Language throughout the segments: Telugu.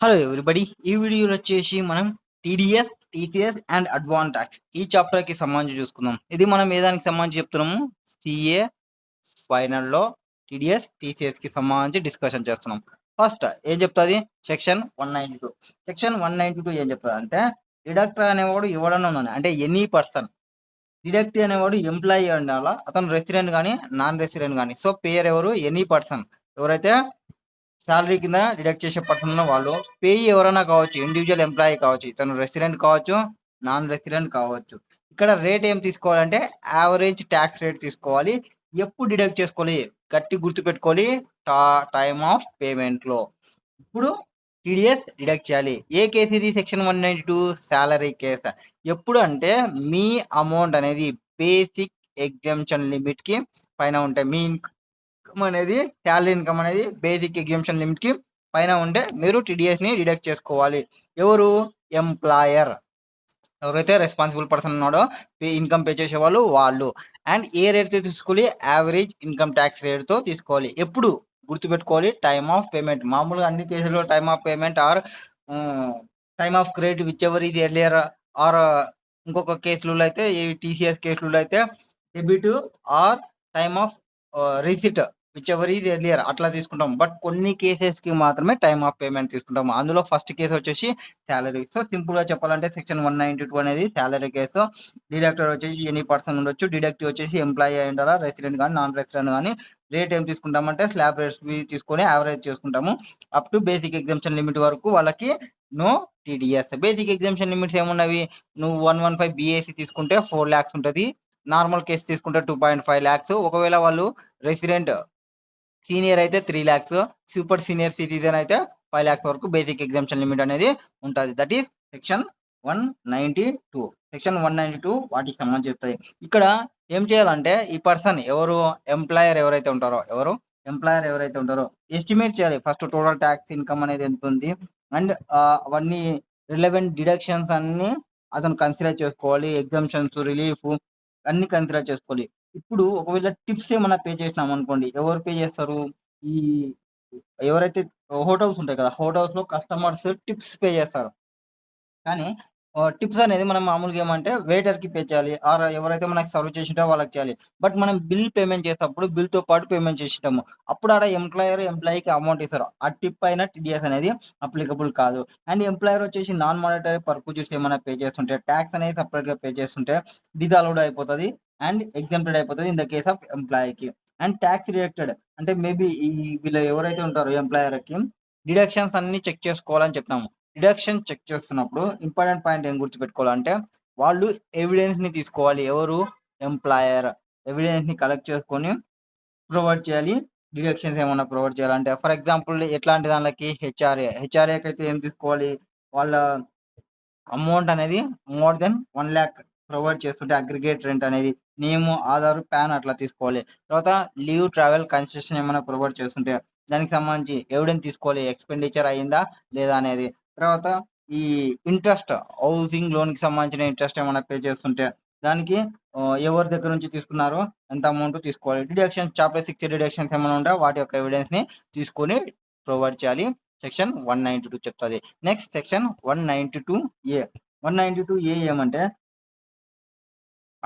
Hello everybody. ఈ వీడియోలో వచ్చేసి మనం TDS, TCS and advance tax ఈ చాప్టర్కి సంబంధించి చూసుకుందాం. ఇది మనం ఏ దానికి సంబంధించి చెప్తున్నాము? సిఏ ఫైనల్లో టీడీఎస్, టీసీఎస్కి సంబంధించి డిస్కషన్ చేస్తున్నాం. ఫస్ట్ ఏం చెప్తుంది? సెక్షన్ 192. సెక్షన్ 192 ఏం చెప్తుంది అంటే, డిడక్టర్ అనేవాడు ఎవడన్నా ఉన్నాను అంటే ఎనీ పర్సన్. డిడక్ట్ అనేవాడు ఎంప్లాయీ ఉండాలా, అతను రెసిడెంట్ కానీ నాన్ రెసిడెంట్ కానీ. సో పేరు ఎవరు? Any person. ఎవరైతే శాలరీ కింద డిడక్ట్ చేసే పర్సన్ ఉన్న వాళ్ళు. పేయి ఎవరైనా కావచ్చు, ఇండివిజువల్ ఎంప్లాయీ కావచ్చు, ఇతను రెసిడెంట్ కావచ్చు, నాన్ రెసిడెంట్ కావచ్చు. ఇక్కడ రేట్ ఏం తీసుకోవాలంటే యావరేజ్ ట్యాక్స్ రేట్ తీసుకోవాలి. ఎప్పుడు డిడక్ట్ చేసుకోవాలి? గట్టి గుర్తుపెట్టుకోవాలి, టైమ్ ఆఫ్ పేమెంట్లో. ఇప్పుడు టీడీఎస్ డిడక్ట్ చేయాలి. ఏ కేసు ఇది? Section 192 salary case. ఎప్పుడు అంటే మీ అమౌంట్ అనేది బేసిక్ ఎగ్జామ్షన్ లిమిట్కి పైన ఉంటాయి. మీ అనేది శాలరీ ఇన్కమ్ అనేది బేసిక్ ఎగ్జామ్షన్ లిమిట్ కి పైన ఉంటే మీరు టీడీఎస్ ని డిడక్ట్ చేసుకోవాలి. ఎవరు? ఎంప్లాయర్. ఎవరైతే రెస్పాన్సిబుల్ పర్సన్ ఉన్నాడో ఇన్కమ్ పే చేసే వాళ్ళు. అండ్ ఏ రేట్తో తీసుకోవాలి? యావరేజ్ ఇన్కమ్ ట్యాక్స్ రేట్తో తీసుకోవాలి. ఎప్పుడు గుర్తుపెట్టుకోవాలి? Time of payment. మామూలుగా అన్ని కేసుల్లో time of payment are time of credit which ever ఇది ఎర్లియర్ ఆర్ ఇంకొక కేసులలో అయితే ఈ టీసీఎస్ కేసులలో అయితే debit or time of receipt which ever is earlier అట్లా తీసుకుంటాం. బట్ కొన్ని కేసెస్ కి మాత్రమే టైమ్ ఆఫ్ పేమెంట్ తీసుకుంటాము. అందులో ఫస్ట్ కేసు వచ్చేసి శాలరీ. సో సింపుల్ గా చెప్పాలంటే సెక్షన్ 192 అనేది శాలరీ కేసు. డిడక్టర్ వచ్చేసి ఎనీ పర్సన్ ఉండొచ్చు. డిడక్టివ్ వచ్చేసి ఎంప్లాయీ అయి ఉండాలా, రెసిడెంట్ కానీ నాన్ రెసిడెంట్ కానీ. రేట్ ఏం తీసుకుంటామంటే స్లాబ్ రేట్స్ తీసుకొని యావరేజ్ చేసుకుంటాము. Up to basic exemption limit వరకు వాళ్ళకి no TDS. Basic exemption limits ఏమున్నవి? నువ్వు 115 బీఏసీ తీసుకుంటే 4 lakhs ఉంటుంది. నార్మల్ కేసు తీసుకుంటే 2.5 lakhs. ఒకవేళ వాళ్ళు రెసిడెంట్ సీనియర్ అయితే 3 lakhs, సూపర్ సీనియర్ సిటిజన్ అయితే 5 lakhs వరకు బేసిక్ ఎగ్జామ్షన్ లిమిట్ అనేది ఉంటుంది. That is section 192. సెక్షన్ 192 వాటికి సంబంధించి చెప్తుంది. ఇక్కడ ఏం చేయాలంటే ఈ పర్సన్ ఎవరు? ఎంప్లాయర్ ఎవరైతే ఉంటారో ఎస్టిమేట్ చేయాలి. ఫస్ట్ టోటల్ ట్యాక్స్ ఇన్కమ్ అనేది ఎంత ఉంది అండ్ అవన్నీ రిలవెంట్ డిడక్షన్స్ అన్ని అతను కన్సిడర్ చేసుకోవాలి. ఎగ్జామ్షన్స్, రిలీఫ్ అన్ని కన్సిడర్ చేసుకోవాలి. ఇప్పుడు ఒకవేళ టిప్స్ ఏమన్నా పే చేసినాం అనుకోండి, ఎవరు పే చేస్తారు? ఈ ఎవరైతే హోటల్స్ ఉంటాయి కదా, హోటల్స్ లో కస్టమర్స్ టిప్స్ పే చేస్తారు. కానీ టిప్స్ అనేది మనం మామూలుగా ఏమంటే వెయిటర్ కి పే చేయాలి ఆర్ ఎవరైతే మనకి సర్వ్ చేసింటో వాళ్ళకి చేయాలి. బట్ మనం బిల్ పేమెంట్ చేసేటప్పుడు బిల్ తో పాటు పేమెంట్ చేసింటాము. అప్పుడు ఆడ ఎంప్లాయీకి అమౌంట్ ఇస్తారు. ఆ టిప్ పైన టీడీఎస్ అనేది అప్లికబుల్ కాదు. అండ్ ఎంప్లాయర్ వచ్చేసి నాన్ మానిటరీ పర్పజెస్ ఏమైనా పే చేస్తుంటే, ట్యాక్స్ అనేది సపరేట్ గా పే చేస్తుంటే డిజాల్వ్డ్ అయిపోతుంది అండ్ ఎగ్జామ్టెడ్ అయిపోతుంది ఇన్ ద కేస్ ఆఫ్ ఎంప్లాయీకి. అండ్ ట్యాక్స్ రిడక్టెడ్ అంటే మేబీ ఈ వీళ్ళు ఎవరైతే ఉంటారో ఎంప్లాయర్ కి డిడక్షన్స్ అన్ని చెక్ చేసుకోవాలని చెప్పినాము. డిడక్షన్ చెక్ చేస్తున్నప్పుడు ఇంపార్టెంట్ పాయింట్ ఏం గుర్తుపెట్టుకోవాలంటే వాళ్ళు ఎవిడెన్స్ ని తీసుకోవాలి. ఎవరు? ఎంప్లాయర్. ఎవిడెన్స్ ని కలెక్ట్ చేసుకొని ప్రొవైడ్ చేయాలి. డిడక్షన్స్ ఏమన్నా ప్రొవైడ్ చేయాలంటే ఫర్ ఎగ్జాంపుల్ ఎట్లాంటి దానికి హెచ్ఆర్ఏకి అయితే ఏం తీసుకోవాలి? వాళ్ళ అమౌంట్ అనేది మోర్ దెన్ 1 lakh ప్రొవైడ్ చేస్తుంటే అగ్రిగేట్ రెంట్ అనేది నేమ్, ఆధార్, పాన్ అట్లా తీసుకోవాలి. తర్వాత లీవ్, ట్రావెల్ కన్సెషన్ ఏమైనా ప్రొవైడ్ చేస్తుంటే దానికి సంబంధించి ఎవిడెన్స్ తీసుకోవాలి. ఎక్స్పెండిచర్ అయిందా లేదా అనేది. తర్వాత ఈ ఇంట్రెస్ట్, హౌసింగ్ లోన్ కి సంబంధించిన ఇంట్రెస్ట్ ఏమైనా పే చేస్తుంటే దానికి ఎవరి దగ్గర నుంచి తీసుకున్నారో ఎంత అమౌంట్ తీసుకోవాలి. డిడక్షన్స్ చాప్టర్ 6 డిడక్షన్స్ ఏమైనా ఉంటే వాటి యొక్క ఎవిడెన్స్ ని తీసుకొని ప్రొవైడ్ చేయాలి. సెక్షన్ 192 చెప్తుంది. Next section 192A. 192A ఏమంటే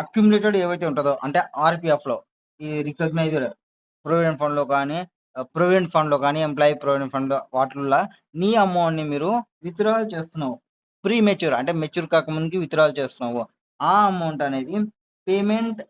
అక్యుములేటెడ్ ఏవైతే ఉంటుందో అంటే ఆర్పిఎఫ్ లో ఈ రికగ్నైజ్డ్ ప్రొవిడెంట్ ఫండ్ లో కానీ ఎంప్లాయీ ప్రొవిడెంట్ ఫండ్ వాటిల్లో నీ అమౌంట్ ని మీరు విత్డ్రాల్ చేస్తున్నావు. ప్రీ మెచ్యూర్ అంటే మెచ్యూర్ కాకముందుకి విత్డ్రాల్ చేస్తున్నావు. ఆ అమౌంట్ అనేది పేమెంట్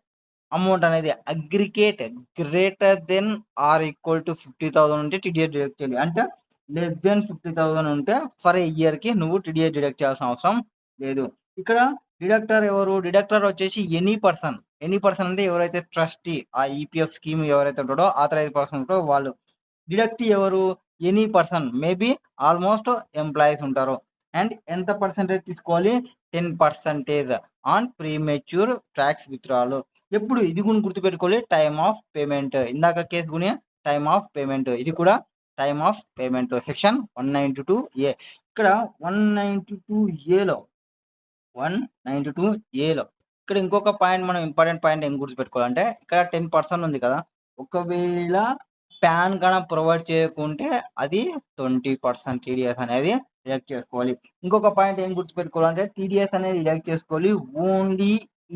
అమౌంట్ అనేది aggregate greater than or equal to 50,000 ఉంటే టీడీఎస్ డిడక్ట్ చేయాలి. అంటే లెస్ దెన్ 50,000 ఉంటే ఫర్ ఏ ఇయర్ కి నువ్వు టీడీఎస్ డిడక్ట్ చేయాల్సిన అవసరం లేదు. ఇక్కడ డిడక్టర్ ఎవరు? డిడక్టర్ వచ్చేసి ఎనీ పర్సన్. ఎనీ పర్సన్ అంటే ఎవరైతే ట్రస్టీ, ఆ ఈపీఎఫ్ స్కీమ్ ఎవరైతే ఉంటాడో ఆథరైజ్ పర్సన్ ఉంటారో వాళ్ళు. డిడక్టీ ఎవరు? Any person. Maybe almost employees ఉంటారు. అండ్ ఎంత పర్సెంటేజ్ తీసుకోవాలి? 10% ఆన్ ప్రీమెచ్యూర్ ట్యాక్స్ విత్డ్రాల్. ఎప్పుడు? ఇది కూడా గుర్తుపెట్టుకోవాలి, టైమ్ ఆఫ్ పేమెంట్. ఇందాక కేసు గునే టైమ్ ఆఫ్ పేమెంట్, ఇది కూడా time of payment. Section 192A. ఇక్కడ 192Aలో ఇక్కడ ఇంకొక పాయింట్, మనం ఇంపార్టెంట్ పాయింట్ ఏం గుర్తుపెట్టుకోవాలంటే ఇక్కడ 10% ఉంది కదా. ఒకవేళ పాన్ గన ప్రొవైడ్ చేయకుంటే అది 20% టీడీఎస్ అనేది డిడక్ట్ చేసుకోవాలి. ఇంకొక పాయింట్ ఏం గుర్తుపెట్టుకోవాలంటే టీడీఎస్ అనేది డిడక్ట్ చేసుకోవాలి ఓన్లీ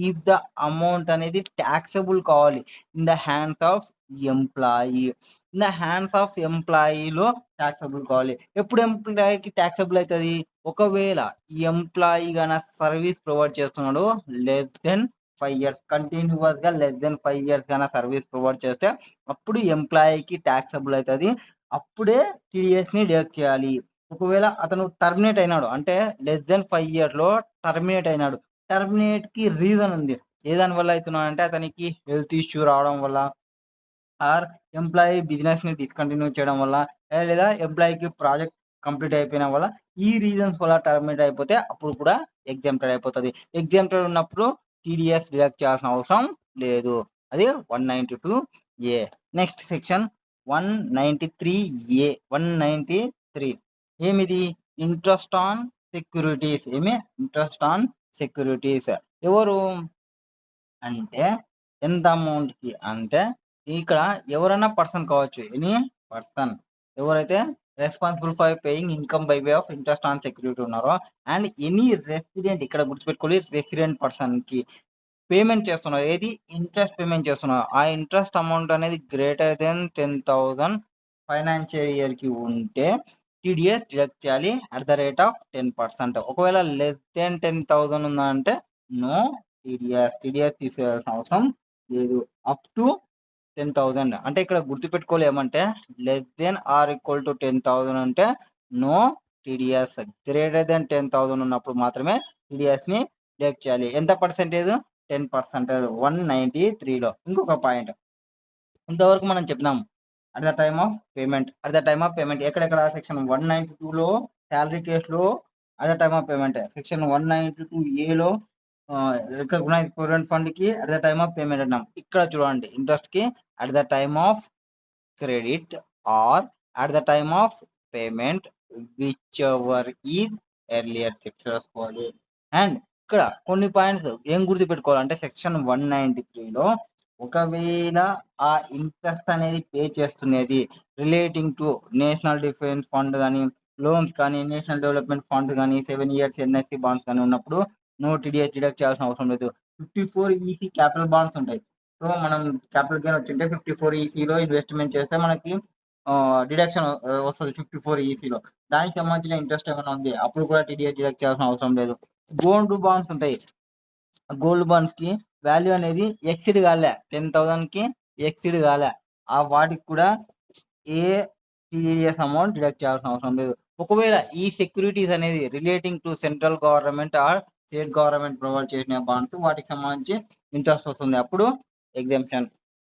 ఇఫ్ ద అమౌంట్ అనేది టాక్సబుల్ కావాలి in the hands of employee. In the hands of ఎంప్లాయీలో టాక్సబుల్ కావాలి. ఎప్పుడు ఎంప్లాయీకి టాక్సబుల్ అవుతుంది? ఒకవేళ ఈ ఎంప్లాయీ గన సర్వీస్ ప్రొవైడ్ చేస్తున్నాడు లెస్ దెన్ 5 years కంటిన్యూస్గా లెస్ దెన్ 5 years కన్నా సర్వీస్ ప్రొవైడ్ చేస్తే అప్పుడు ఎంప్లాయీకి ట్యాక్సబుల్ అవుతుంది. అప్పుడే టీడీఎస్ని డిడక్ట్ చేయాలి. ఒకవేళ అతను టర్మినేట్ అయినాడు అంటే లెస్ దెన్ 5 yearsలో టర్మినేట్ అయినాడు. టర్మినేట్కి రీజన్ ఉంది. ఏ దాని వల్ల అవుతున్నాడు అంటే అతనికి హెల్త్ ఇష్యూ రావడం వల్ల ఆర్ ఎంప్లాయీ బిజినెస్ని డిస్కంటిన్యూ చేయడం వల్ల లేదా ఎంప్లాయీకి ప్రాజెక్ట్ కంప్లీట్ అయిపోయిన వల్ల ఈ రీజన్స్ వల్ల టర్మినేట్ అయిపోతే అప్పుడు కూడా ఎగ్జామ్టెడ్ అయిపోతుంది. ఎగ్జామ్టెడ్ ఉన్నప్పుడు టీడీఎస్ డిడక్ట్ చేయాల్సిన అవసరం లేదు. అది 192A. Next section 193A. 193 ఏమిది? Interest on securities. Interest on securities ఎవరు అంటే ఎంత అమౌంట్కి అంటే ఇక్కడ ఎవరైనా పర్సన్ కావచ్చు, ఎనీ పర్సన్ ఎవరైతే responsible for paying income by way of interest on security ఉన్నారో అండ్ ఎనీ రెసిడెంట్, ఇక్కడ గుర్తుపెట్టుకోవాలి రెసిడెంట్ పర్సన్కి పేమెంట్ చేస్తున్నారు. ఏది? ఇంట్రెస్ట్ పేమెంట్ చేస్తున్నారు. ఆ ఇంట్రెస్ట్ అమౌంట్ అనేది గ్రేటర్ దెన్ 10,000 ఫైనాన్షియల్ ఇయర్కి ఉంటే టీడీఎస్ డిడక్ట్ చేయాలి అట్ ద రేట్ ఆఫ్ 10%. ఒకవేళ లెస్ దెన్ 10,000 ఉందా అంటే నో టీడీఎస్ తీసుకోవాల్సిన అవసరం లేదు. అప్ టు 10,000 అంటే ఇక్కడ గుర్తుపెట్టుకోవాలి ఏమంటే less than or equal to 10,000 అంటే నో టీడీఎస్. గ్రేటర్ దెన్ 10,000 ఉన్నప్పుడు మాత్రమే టీడీఎస్ని డిడక్ట్ చేయాలి. ఎంత పర్సెంటేజ్? 10%. 193లో ఇంకొక పాయింట్ ఇంతవరకు మనం చెప్పినాం at the time of payment. ఎక్కడెక్కడ? సెక్షన్ 192లో శాలరీ కేసులో at the time of payment. Section 192Aలో రికగ్నైజ్ ప్రొవిడెంట్ ఫండ్కి at the time of payment అన్నాం. ఇక్కడ చూడండి ఇంట్రెస్ట్కి at the time of credit or at the time of payment whichever is earlier check చేసుకోవాలి. అండ్ ఇక్కడ కొన్ని పాయింట్స్ ఏం గుర్తుపెట్టుకోవాలంటే సెక్షన్ 193లో ఒకవేళ ఆ ఇంట్రెస్ట్ అనేది పే చేస్తున్నది relating to national defence fund కానీ లోన్స్ కానీ నేషనల్ డెవలప్మెంట్ ఫండ్ కానీ 7 years ఎన్ఎస్సి బాండ్స్ కానీ ఉన్నప్పుడు నో టీడీఎస్ డిడక్ట్ చేయాల్సిన అవసరం లేదు. 54EC క్యాపిటల్ బాండ్స్ ఉంటాయి. సో మనం క్యాపిటల్ గెయిన్ వచ్చింటే 54ECలో ఇన్వెస్ట్మెంట్ చేస్తే మనకి డిడక్షన్ వస్తుంది 54ECలో. దానికి సంబంధించిన ఇంట్రెస్ట్ ఏమైనా ఉంది అప్పుడు కూడా టీడీఎస్ డిడక్ట్ చేయాల్సిన అవసరం లేదు. గోల్డ్ బాండ్స్ ఉంటాయి. గోల్డ్ బాండ్స్కి వాల్యూ అనేది ఎక్సిడ్ కాలే 10,000కి ఎక్సిడ్ కాలే ఆ వాటికి కూడా ఏ టీడీఎస్ అమౌంట్ డిడక్ట్ చేయాల్సిన అవసరం లేదు. ఒకవేళ ఈ సెక్యూరిటీస్ అనేది relating to central government or state government provide చేసిన బాండ్స్ వాటికి సంబంధించి ఇంట్రెస్ట్ వస్తుంది అప్పుడు ఎగ్జామ్షన్.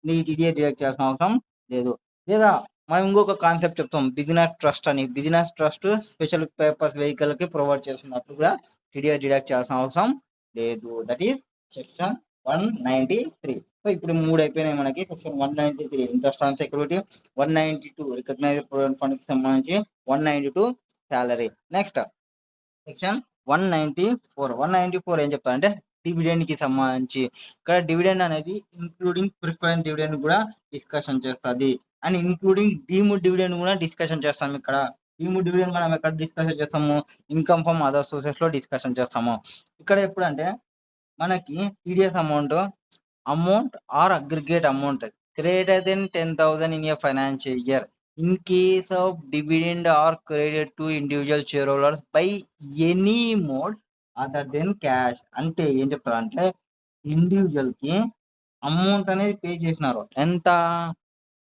ఈ టీడీఎస్ డిడక్ట్ చేయాల్సిన అవసరం లేదు. లేదా మనం ఇంకొక కాన్సెప్ట్ చెప్తాం బిజినెస్ ట్రస్ట్ అని. బిజినెస్ ట్రస్ట్ స్పెషల్ పర్పస్ వెహికల్కి ప్రొవైడ్ చేస్తున్నప్పుడు కూడా టీడీఎస్ డిడక్ట్ చేయాల్సిన అవసరం లేదు. That is section 193. సో ఇప్పుడు 3 అయిపోయినాయి మనకి. Section 193 interest on security, 192 recognized provident ఫండ్కి సంబంధించి, 192 శాలరీ. నెక్స్ట్ సెక్షన్ 194 ఏం చెప్తారంటే డివిడెండ్కి సంబంధించి. ఇక్కడ డివిడెండ్ అనేది ఇంక్లూడింగ్ ప్రిఫరెన్స్ డివిడెండ్ కూడా డిస్కషన్ చేస్తుంది అండ్ ఇంక్లూడింగ్ డీమ్డ్ డివిడెండ్ కూడా డిస్కషన్ చేస్తాము. ఇక్కడ డీమ్డ్ డివిడెండ్ మనం ఎక్కడ డిస్కషన్ చేస్తాము? ఇన్కమ్ ఫ్రమ్ అదర్ సోర్సెస్లో డిస్కషన్ చేస్తాము. ఇక్కడ ఎప్పుడంటే మనకి TDS amount or aggregate amount greater than 10,000 in a financial year in case of dividend or credited to individual shareholders by any mode other than cash. అంటే ఏం చెప్తారంటే ఇండివిజువల్కి అమౌంట్ అనేది పే చేసినారు ఎంత?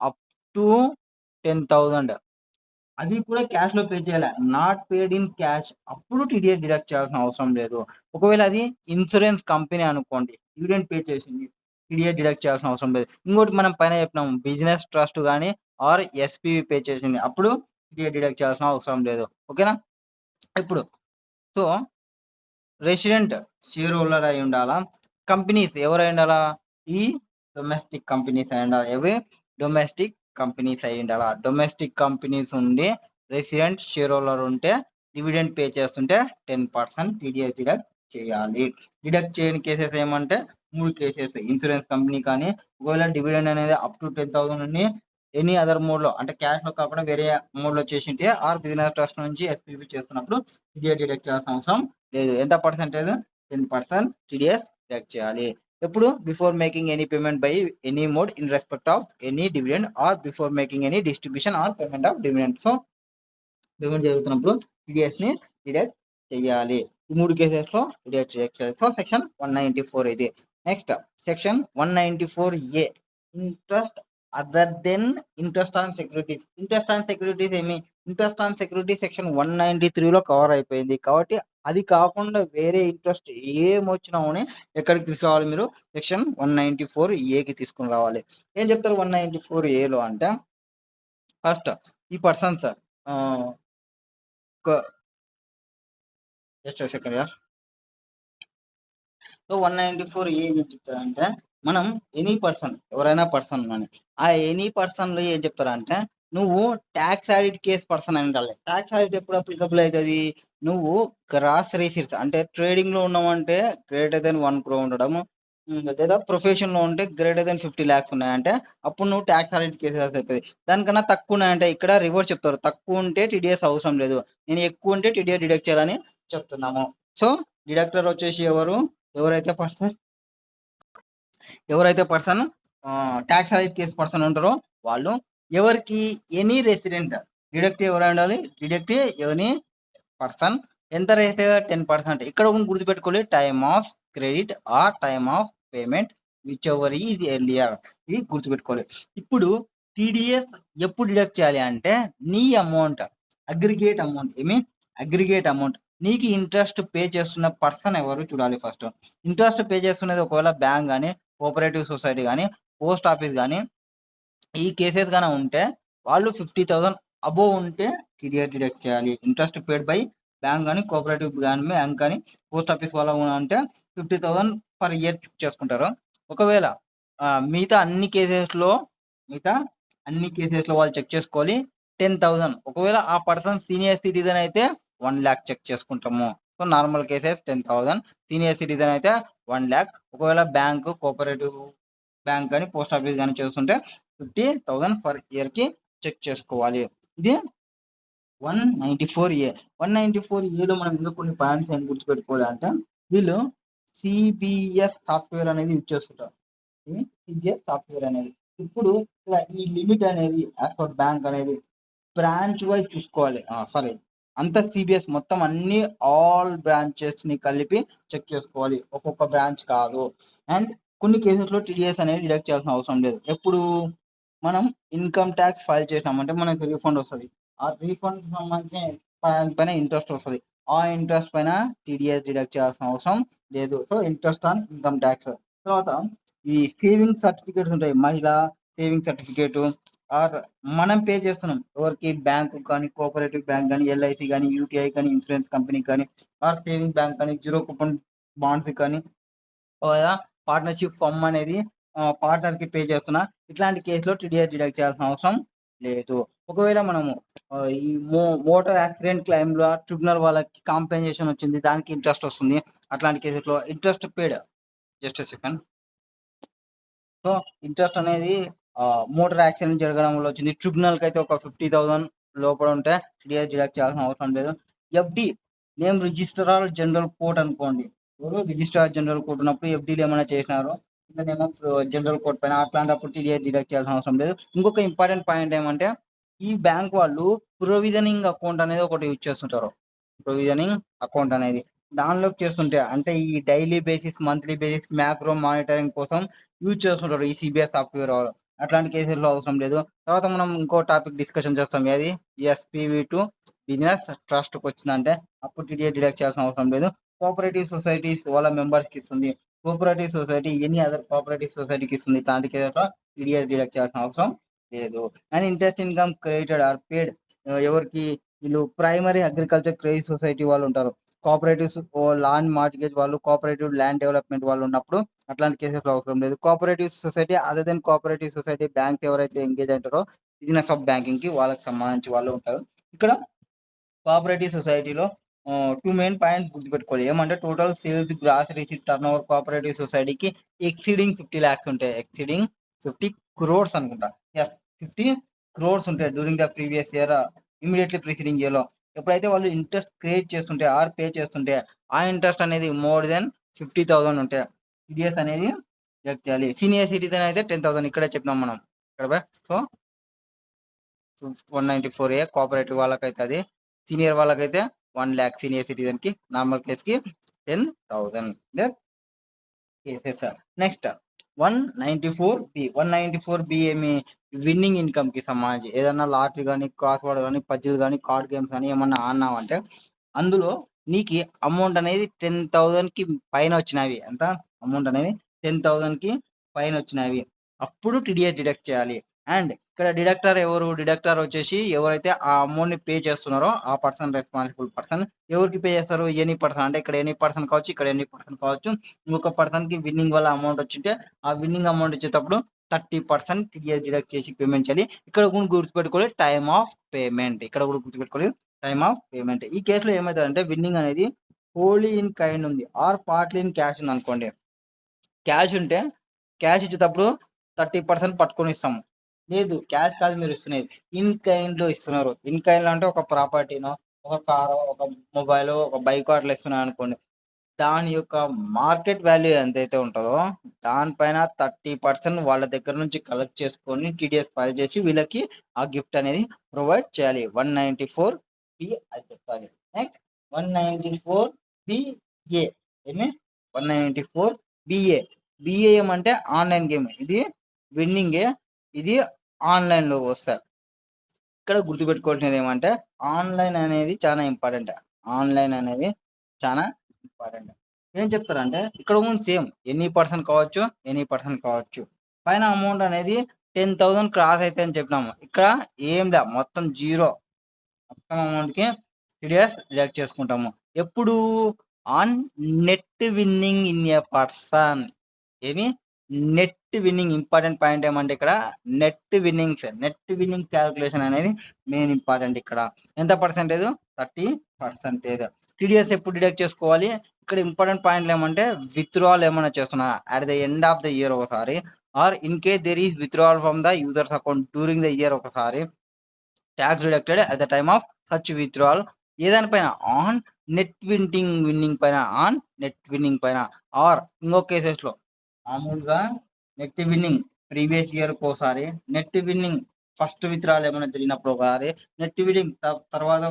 Up to 10,000. అది కూడా క్యాష్లో పే చేయాలి. నాట్ పేడ్ ఇన్ క్యాష్ అప్పుడు టీడీఎస్ డిడక్ట్ చేయాల్సిన అవసరం లేదు. ఒకవేళ అది ఇన్సూరెన్స్ కంపెనీ అనుకోండి డివిడెండ్ పే చేసింది టీడీఎస్ డిడక్ట్ చేయాల్సిన అవసరం లేదు. ఇంకోటి మనం పైన చెప్పినాము బిజినెస్ ట్రస్ట్ కానీ ఆర్ ఎస్పీవి పే చేసింది అప్పుడు టీడీఎస్ డిడక్ట్ చేయాల్సిన అవసరం లేదు. ఓకేనా? ఇప్పుడు సో రెసిడెంట్ షేర్ హోల్డర్ అయి ఉండాలా. కంపెనీస్ ఎవరై ఉండాలా? ఈ డొమెస్టిక్ కంపెనీస్ అయి ఉండాలి. ఎవి? డొమెస్టిక్ కంపెనీస్ అయి ఉండాలా. డొమెస్టిక్ కంపెనీస్ ఉండి రెసిడెంట్ షేర్ హోల్డర్ ఉంటే డివిడెండ్ పే చేస్తుంటే 10% టీడీఎస్ డిడక్ట్ చేయాలి. డిడక్ట్ చేయని కేసెస్ ఏమంటే 3 కేసెస్. ఇన్సూరెన్స్ కంపెనీ కానీ ఒకవేళ డివిడెండ్ అనేది అప్ టు 10,000 ఉండి ఎనీ అదర్ మోడ్లో అంటే క్యాష్లో కాకుండా వేరే మోడ్లో చేసింటే ఆర్ బిజినెస్ ట్రస్ట్ నుంచి ఎస్పీపీ చేస్తున్నప్పుడు టీడీఎస్ డిడక్ట్ చేయాల్సిన అవసరం లేదు. ఎంత పర్సెంటేజ్? 10% టీడీఎస్ డిడక్ట్ చేయాలి. ఎప్పుడు? Before making any payment by any mode in respect of any dividend are before making any distribution are payment of dividend. So payment జరుగుతున్నప్పుడు టీడీఎస్ని డిడక్ట్ చేయాలి. ఈ 3 కేసెస్లో డిడక్ట్ చేయాలి. సో సెక్షన్ 194 ఇది. Next section 194A interest other than interest on securities. Interest on securities ఏమి? ఇంట్రెస్ట్ ఆన్ సెక్యూరిటీస్ సెక్షన్ 193లో కవర్ అయిపోయింది కాబట్టి అది కాకుండా వేరే ఇంట్రెస్ట్ ఏమొచ్చినా కానీ ఎక్కడికి తీసుకురావాలి మీరు? సెక్షన్ 194Aకి తీసుకుని రావాలి. ఏం చెప్తారు 194Aలో అంటే ఫస్ట్ ఈ persons just second yeah. So 194 ఏం చెప్తారంటే మనం ఎనీ పర్సన్ ఎవరైనా పర్సన్ అని ఆ ఎనీ పర్సన్లో ఏం చెప్తారంటే నువ్వు ట్యాక్స్ ఆడిట్ కేస్ పర్సన్ అని ఉండాలి. ట్యాక్స్ ఆడిట్ ఎప్పుడు అప్లికబుల్ అవుతుంది? నువ్వు గ్రాస్ రిసీట్స్ అంటే ట్రేడింగ్లో ఉన్నామంటే గ్రేటర్ దెన్ 1 crore ఉండడం, లేదా ప్రొఫెషన్లో ఉంటే గ్రేటర్ దెన్ 50 lakhs ఉన్నాయంటే అప్పుడు నువ్వు ట్యాక్స్ ఆడిట్ కేసెస్ అవుతుంది. దానికన్నా తక్కువ ఉన్నాయంటే ఇక్కడ రివర్స్ చెప్తారు, తక్కువ ఉంటే టీడీఎస్ అవసరం లేదు, నేను ఎక్కువ ఉంటే టీడీఎస్ డిడక్ట్ చేయాలని చెప్తున్నాము. సో డిడక్టర్ వచ్చేసి ఎవరైతే person tax audit case person ఉంటారో వాళ్ళు. ఎవరికి? Any resident. డిడక్ట్ ఎవరు ఉండాలి? Deduct any person. ఎంత రేట్? 10%. ఇక్కడ గుర్తుపెట్టుకోవాలి, time of credit are time of payment whichever is earlier. ఇది గుర్తుపెట్టుకోవాలి. ఇప్పుడు టీడీఎస్ ఎప్పుడు డిడక్ట్ చేయాలి అంటే నీ అమౌంట్ అగ్రిగేట్ అమౌంట్ ఏమి? అగ్రిగేట్ అమౌంట్ నీకు ఇంట్రెస్ట్ పే చేస్తున్న పర్సన్ ఎవరు చూడాలి ఫస్ట్. ఇంట్రెస్ట్ పే చేస్తున్నది ఒకవేళ బ్యాంక్ కానీ, కోఆపరేటివ్ సొసైటీ కానీ, పోస్ట్ ఆఫీస్ కానీ ఈ కేసెస్ కానీ ఉంటే వాళ్ళు 50,000 అబోవ్ ఉంటే టీడీఎస్ డిడక్ట్ చేయాలి. ఇంట్రెస్ట్ పేడ్ బై బ్యాంక్ కానీ, కోఆపరేటివ్ బ్యాంక్ కానీ, పోస్ట్ ఆఫీస్ వాళ్ళ అంటే 50,000 పర్ ఇయర్ చేసుకుంటారు. ఒకవేళ మిగతా అన్ని కేసెస్లో వాళ్ళు చెక్ చేసుకోవాలి 10,000. ఒకవేళ ఆ పర్సన్ సీనియర్ సిటిజన్ అయితే 1 lakh చెక్ చేసుకుంటాము. So normal cases 10,000, senior citizen అయితే 1 lakh. ఒకవేళ బ్యాంకు, కోఆపరేటివ్ బ్యాంక్ కానీ, పోస్ట్ ఆఫీస్ కానీ చేస్తుంటే 50,000 పర్ ఇయర్కి చెక్ చేసుకోవాలి. ఇది 194A. 194Aలో మనం ఇంకా కొన్ని పాయింట్స్ ఏం గుర్తుపెట్టుకోవాలి అంటే వీళ్ళు సిబిఎస్ సాఫ్ట్వేర్ అనేది యూజ్ చేసుకుంటారు. సిబిఎస్ సాఫ్ట్వేర్ అనేది ఇప్పుడు ఈ లిమిట్ అనేది యాజ్ పర్ బ్యాంక్ అనేది బ్రాంచ్ వైజ్ చూసుకోవాలి. సారీ, అంత సిబిఎస్ మొత్తం అన్ని ఆల్ బ్రాంచెస్ని కలిపి చెక్ చేసుకోవాలి, ఒక్కొక్క బ్రాంచ్ కాదు. అండ్ కొన్ని కేసెస్లో టీడీఎస్ అనేది డిడక్ట్ చేయాల్సిన అవసరం లేదు. ఎప్పుడు? మనం ఇన్కమ్ ట్యాక్స్ ఫైల్ చేసినామంటే మనకి రీఫండ్ వస్తుంది. ఆ రీఫండ్ సంబంధించిన పైన ఇంట్రెస్ట్ వస్తుంది. ఆ ఇంట్రెస్ట్ పైన టీడీఎస్ డిడక్ట్ చేయాల్సిన అవసరం లేదు. So interest on income tax. తర్వాత ఈ సేవింగ్ సర్టిఫికేట్స్ ఉంటాయి, మహిళా సేవింగ్ సర్టిఫికేట్ ఆర్ మనం పే చేస్తున్నాం ఎవరికి? బ్యాంకు కానీ, కోఆపరేటివ్ బ్యాంక్ కానీ, ఎల్ఐసి కానీ, యూటీఐ కానీ, ఇన్సూరెన్స్ కంపెనీ కానీ, ఆర్ సేవింగ్ బ్యాంక్ కానీ, జీరో కూపన్ బాండ్స్ కానీ, పార్ట్నర్షిప్ ఫమ్ అనేది పార్ట్నర్కి పే చేస్తున్నా, ఇట్లాంటి కేసులో టీడీఎస్ డిడక్ట్ చేయాల్సిన అవసరం లేదు. ఒకవేళ మనము ఈ మోటార్ యాక్సిడెంట్ క్లెయిమ్లో ట్రిబ్యునల్ వాళ్ళకి కాంపెన్సేషన్ వచ్చింది, దానికి ఇంట్రెస్ట్ వస్తుంది. అట్లాంటి కేసులో ఇంట్రెస్ట్ పేడ్. Just second. సో ఇంట్రెస్ట్ అనేది మోటార్ యాక్సిడెంట్ జరగడం వల్ల వచ్చింది. ట్రిబ్యునల్కి అయితే ఒక 50,000 లోపల ఉంటే టీడీఎస్ డిడక్ట్ చేయాల్సిన అవసరం లేదు. FD name registrar general court అనుకోండి. రిజిస్ట్రార్ జనరల్ కోర్ట్ ఉన్నప్పుడు ఎఫ్డీలు ఏమైనా చేసినారో నేమ్ ఆఫ్ జనరల్ కోర్ట్ పైన అట్లాంటప్పుడు టీడీఎస్ డిడక్ట్ చేయాల్సిన అవసరం లేదు. ఇంకొక ఇంపార్టెంట్ పాయింట్ ఏమంటే ఈ బ్యాంక్ వాళ్ళు ప్రొవిజనింగ్ అకౌంట్ అనేది ఒకటి యూజ్ చేస్తుంటారు. ప్రొవిజనింగ్ అకౌంట్ అనేది దానిలోకి చేస్తుంటే అంటే ఈ daily basis, monthly basis macro monitoring కోసం యూజ్ చేస్తుంటారు ఈ సిబిఎస్ సాఫ్ట్వేర్ వాళ్ళు. అట్లాంటి కేసుల్లో అవసరం లేదు. తర్వాత మనం ఇంకో టాపిక్ డిస్కషన్ చేస్తాం, ఏది ఎస్పీవి టు బిజినెస్ ట్రస్ట్కి వచ్చిందంటే అప్పుడు టీడీఎస్ డిడక్ట్ చేయాల్సిన అవసరం లేదు. కోఆపరేటివ్ సొసైటీస్ వాళ్ళ మెంబర్స్కి ఇస్తుంది. Cooperative society any other cooperative సొసైటీకి ఇస్తుంది. ఇట్లాంటి కేసులో టీడీఎస్ డిడక్ట్ చేయాల్సిన అవసరం లేదు. And interest income credited or paid ఎవరికి? వీళ్ళు ప్రైమరీ అగ్రికల్చర్ క్రెడిట్ సొసైటీ వాళ్ళు ఉంటారు. కోఆపరేటివ్స్ ల్యాండ్ మార్టిగేజ్ వాళ్ళు, కోఆపరేటివ్ ల్యాండ్ డెవలప్మెంట్ వాళ్ళు ఉన్నప్పుడు అట్లాంటి కేసెస్లో అవసరం లేదు. Cooperative society other than cooperative society banks ఎవరైతే ఎంగేజ్ అంటారో బిజినెస్ ఆఫ్ బ్యాంకింగ్కి వాళ్ళకి సంబంధించి వాళ్ళు ఉంటారు. ఇక్కడ కోఆపరేటివ్ సొసైటీలో 2 మెయిన్ పాయింట్స్ గుర్తుపెట్టుకోవాలి. ఏమంటే total sales, gross receipt, turnover cooperative సొసైటీకి ఎక్సీడింగ్ 50 lakhs ఉంటాయి. ఎక్సీడింగ్ 50 crores అనుకుంటా. ఎస్, 50 crores ఉంటాయి during the previous year immediately preceding ఇయర్లో. ఎప్పుడైతే వాళ్ళు ఇంట్రెస్ట్ క్రియేట్ చేస్తుంటే ఆర్ పే చేస్తుంటే ఆ ఇంట్రెస్ట్ అనేది మోర్ దెన్ 50,000 ఉంటే టీడీఎస్ అనేది డిడక్ట్ చేయాలి. సీనియర్ సిటిజన్ అయితే 10,000 ఇక్కడే చెప్పినాం మనం ఇక్కడ. సో 194A కోఆపరేటివ్ వాళ్ళకైతే అది, సీనియర్ వాళ్ళకైతే 1,00,000 సీనియర్ సిటిజన్ కి, నార్మల్ కేస్ కి 10,000 కేసెస్. Next 194B. 194B ఏమి విన్నింగ్ ఇన్కమ్ కి సంబంధించి ఏదన్నా లాటరీ కానీ, క్రాస్ వర్డ్ కానీ, పజిల్ కానీ, కార్డ్ గేమ్స్ కానీ ఏమన్నా ఆడినావంటే అందులో నీకు అమౌంట్ అనేది 10,000 కి పైన వచ్చినవి. ఎంత అమౌంట్ అనేది 10,000 కి పైన వచ్చినవి అప్పుడు టీడీఎస్ డిడక్ట్ చేయాలి. అండ్ ఇక్కడ డిడక్టర్ ఎవరు? డిడక్టర్ వచ్చేసి ఎవరైతే ఆ అమౌంట్ ని పే చేస్తున్నారో ఆ పర్సన్ రెస్పాన్సిబుల్ పర్సన్. ఎవరికి పే చేస్తారు? Any person. అంటే ఇక్కడ ఎనీ పర్సన్ కావచ్చు, ఇక్కడ ఎనీ పర్సన్ కావచ్చు. ఇంకొక పర్సన్ కి విన్నింగ్ వల్ల అమౌంట్ వచ్చింటే ఆ విన్నింగ్ అమౌంట్ ఇచ్చేటప్పుడు 30% టీడీఎస్ డిడక్ట్ చేసి పేమెంట్ చేయాలి. ఇక్కడ కూడా గుర్తుపెట్టుకోవాలి టైమ్ ఆఫ్ పేమెంట్. ఇక్కడ కూడా గుర్తుపెట్టుకోవాలి టైమ్ ఆఫ్ పేమెంట్. ఈ కేసులో ఏమవుతుందంటే విన్నింగ్ అనేది హోలీ ఇన్ కైండ్ ఉంది ఆర్ పార్ట్లీ ఇన్ క్యాష్ ఉంది అనుకోండి. క్యాష్ ఉంటే క్యాష్ ఇచ్చేటప్పుడు 30% పట్టుకొని ఇస్తాము. లేదు క్యాష్ కాదు మీరు ఇస్తున్నది, ఇన్ కైండ్ లో ఇస్తున్నారు. ఇన్ కైండ్ లో అంటే ఒక ప్రాపర్టీనో, ఒక కారో, ఒక మొబైల్, ఒక బైక్ అట్లా ఇస్తున్నారు అనుకోండి. దాని యొక్క మార్కెట్ వాల్యూ ఎంతైతే ఉంటుందో దానిపైన 30% వాళ్ళ దగ్గర నుంచి కలెక్ట్ చేసుకొని టీడీఎస్ ఫైల్ చేసి వీళ్ళకి ఆ గిఫ్ట్ అనేది ప్రొవైడ్ చేయాలి. 194B అది చెప్తాది. నెక్స్ట్ 194BA ఏమి 194BA. బిఏఎం అంటే ఆన్లైన్ గేమ్. ఇది విన్నింగే, ఇది ఆన్లైన్ లో వస్తారు. ఇక్కడ గుర్తుపెట్టుకోవాల్సినది ఏమంటే ఆన్లైన్ అనేది చాలా ఇంపార్టెంట్. ఆన్లైన్ అనేది చాలా ఇంపార్టెంట్. ఏం చెప్తారంటే ఇక్కడ ఉంది సేమ్ ఎనీ పర్సన్ కావచ్చు, ఎనీ పర్సన్ కావచ్చు. పైన అమౌంట్ అనేది 10,000 క్రాస్ అయితే అని చెప్పినాము. ఇక్కడ ఏం లే, మొత్తం జీరో. మొత్తం అమౌంట్ కి టీడీఎస్ డిడక్ట్ చేసుకుంటాము. ఎప్పుడు? On net winning in a person. ఏమి? Net winning. ఇంపార్టెంట్ పాయింట్ ఏమంటే ఇక్కడ net winnings. Net winning calculation అనేది మెయిన్ ఇంపార్టెంట్. ఇక్కడ ఎంత పర్సెంటేజ్? 30%. టీడీఎస్ ఎప్పుడు డిడక్ట్ చేసుకోవాలి? ఇక్కడ ఇంపార్టెంట్ పాయింట్లు ఏమంటే విత్డ్రాల్ ఏమైనా చేస్తున్నా at the end of the year ఒకసారి, or in case there is withdrawal from the user's account during the year ఒకసారి, tax deducted at the time of such withdrawal. ఏదానిపైన? ఆన్ నెట్ విన్నింగ్ పైన, ఆన్ నెట్ విన్నింగ్ పైన. ఆర్ ఇంకో కేసెస్ లో మామూలుగా నెట్ విన్నింగ్ ప్రీవియస్ ఇయర్ ఒకసారి, నెట్ విన్నింగ్ ఫస్ట్ విత్డ్రాల్ ఏమైనా జరిగినప్పుడు ఒకసారి, నెట్ విన్నింగ్ తర్వాత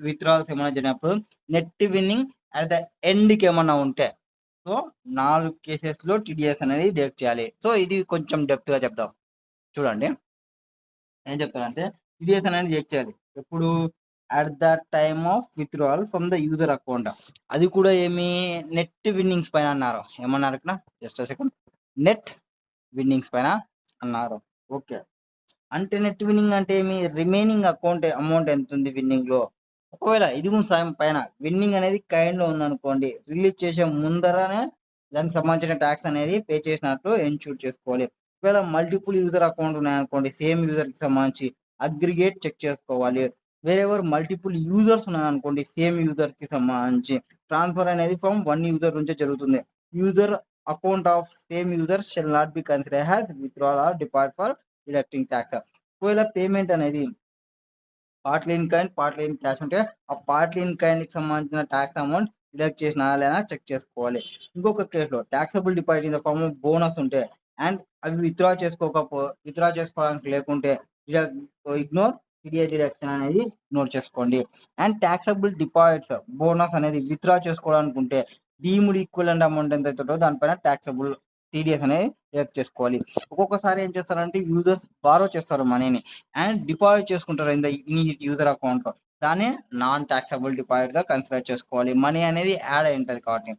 విత్డ్రాల్స్ ఏమైనా జరిగినప్పుడు, నెట్ విన్నింగ్ అట్ ద ఎండ్కి ఏమన్నా ఉంటే. సో 4 కేసెస్ లో టీడీఎస్ అనేది డిడక్ట్ చేయాలి. సో ఇది కొంచెం డెప్త్ గా చెప్దాం. చూడండి ఏం చెప్తారంటే టీడీఎస్ అనేది డిడక్ట్ చేయాలి ఎప్పుడు? At the time of withdrawal from the user account. అది కూడా ఏమి? నెట్ విన్నింగ్స్ పైన అన్నారు. ఏమన్నారు ఇక్కడ? Just second. నెట్ విన్నింగ్స్ పైన అన్నారు. ఓకే. అంటే నెట్ విన్నింగ్ అంటే ఏమి? రిమైనింగ్ అమౌంట్ ఎంత ఉంది విన్నింగ్ లో. ఒకవేళ ఇది పైన విన్నింగ్ అనేది కైండ్ లో ఉందనుకోండి, రిలీజ్ చేసే ముందరనే దానికి సంబంధించిన ట్యాక్స్ అనేది పే చేసినట్లు ఎన్షూర్ చేసుకోవాలి. ఒకవేళ మల్టిపుల్ యూజర్ అకౌంట్ ఉన్నాయనుకోండి, సేమ్ యూజర్ కి సంబంధించి అగ్రిగేట్ చెక్ చేసుకోవాలి. వేరెవర్ మల్టిపుల్ యూజర్స్ ఉన్నాయనుకోండి, సేమ్ యూజర్ కి సంబంధించి ట్రాన్స్ఫర్ అనేది ఫ్రమ్ వన్ యూజర్ నుంచే జరుగుతుంది. User account of same user shall not be consider has withdrawal or depart for deducting tax. ఒకవేళ పేమెంట్ అనేది partly in kind, partly in cash ఉంటే ఆ పార్ట్లీ ఇన్ కైండ్ కి సంబంధించిన ట్యాక్స్ అమౌంట్ డిడక్ట్ చేసినా లేదా చెక్ చేసుకోవాలి. ఇంకొక కేసులో taxable deposit in the form of bonus ఉంటే అండ్ అవి విత్డ్రా చేసుకోవడానికి లేకుంటే ఇగ్నోర్ టీడీఎస్ డిడక్షన్ అనేది ఇగ్నోర్ చేసుకోండి. అండ్ ట్యాక్సబుల్ డిపాజిట్స్ బోనస్ అనేది విత్డ్రా చేసుకోవడానికి ఉంటే డీమ్డ్ ఈక్వలెంట్ అమౌంట్ ఎంత అవుతుందో దానిపైన ట్యాక్సబుల్ టీడీఎస్ అనేది డిడక్ట్ చేసుకోవాలి. ఒక్కొక్కసారి ఏం చేస్తారంటే యూజర్స్ బారో చేస్తారు మనీని అండ్ డిపాజిట్ చేసుకుంటారు ఇన్ ద యూజర్ అకౌంట్ లో. దాన్ని నాన్ ట్యాక్సబుల్ డిపాజిట్ గా కన్సిడర్ చేసుకోవాలి. మనీ అనేది యాడ్ అయి ఉంటుంది కాబట్టి.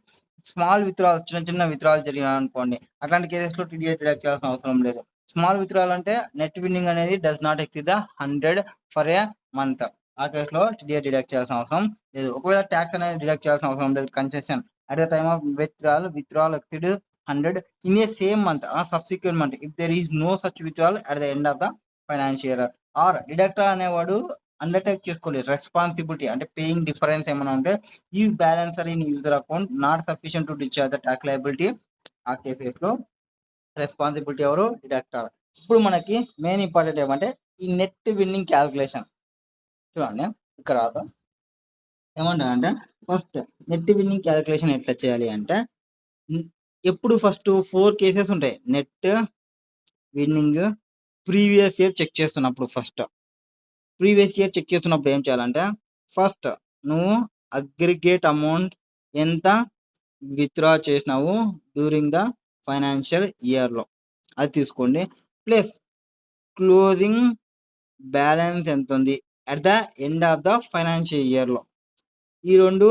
స్మాల్ విత్డ్రాల్స్, చిన్న చిన్న విత్డ్రాల్స్ జరిగినా అనుకోండి, అట్లాంటి కేసెస్ లో టీడీఎస్ డిడక్ట్ చేయాల్సిన అవసరం లేదు. స్మాల్ విత్డ్రాల్ అంటే నెట్ విన్నింగ్ అనేది does not exceed the 100 for a month. ఆ కేసులో టీడీఎస్ డిడక్ట్ చేయాల్సిన అవసరం లేదు. ఒకవేళ ట్యాక్స్ అనేది డిడక్ట్ చేయాల్సిన అవసరం లేదు. Concession at the time of withdrawal exceed 100 in a same month or subsequent month if there is no such withdrawal at the end of the financial year. Or deductor అనేవాడు అండర్టేక్ చేసుకోవాలి రెస్పాన్సిబిలిటీ అంటే పేయింగ్ డిఫరెన్స్ ఏమైనా ఉంటే ఈ balancer in user account not sufficient to discharge the tax liability. ఆ కేసెస్ లో రెస్పాన్సిబిలిటీ ఎవరు? డిడక్టర్. ఇప్పుడు మనకి మెయిన్ ఇంపార్టెంట్ ఏమంటే ఈ నెట్ విన్నింగ్ క్యాల్కులేషన్. చూడండి ఇక్కడ రాదు ఏమంటారంటే ఫస్ట్ నెట్ విన్నింగ్ క్యాల్కులేషన్ ఎట్లా చేయాలి అంటే ఎప్పుడు ఫస్ట్ 4 కేసెస్ ఉంటాయి. Net winning previous year check చేస్తున్నప్పుడు ఏం చేయాలంటే ఫస్ట్ నువ్వు అగ్రిగేట్ అమౌంట్ ఎంత విత్డ్రా చేసినావు డ్యూరింగ్ ద ఫైనాన్షియల్ ఇయర్లో అది తీసుకోండి. ప్లస్ క్లోజింగ్ బ్యాలెన్స్ ఎంత ఉంది at the end of the financial ఇయర్లో, ఈ రెండు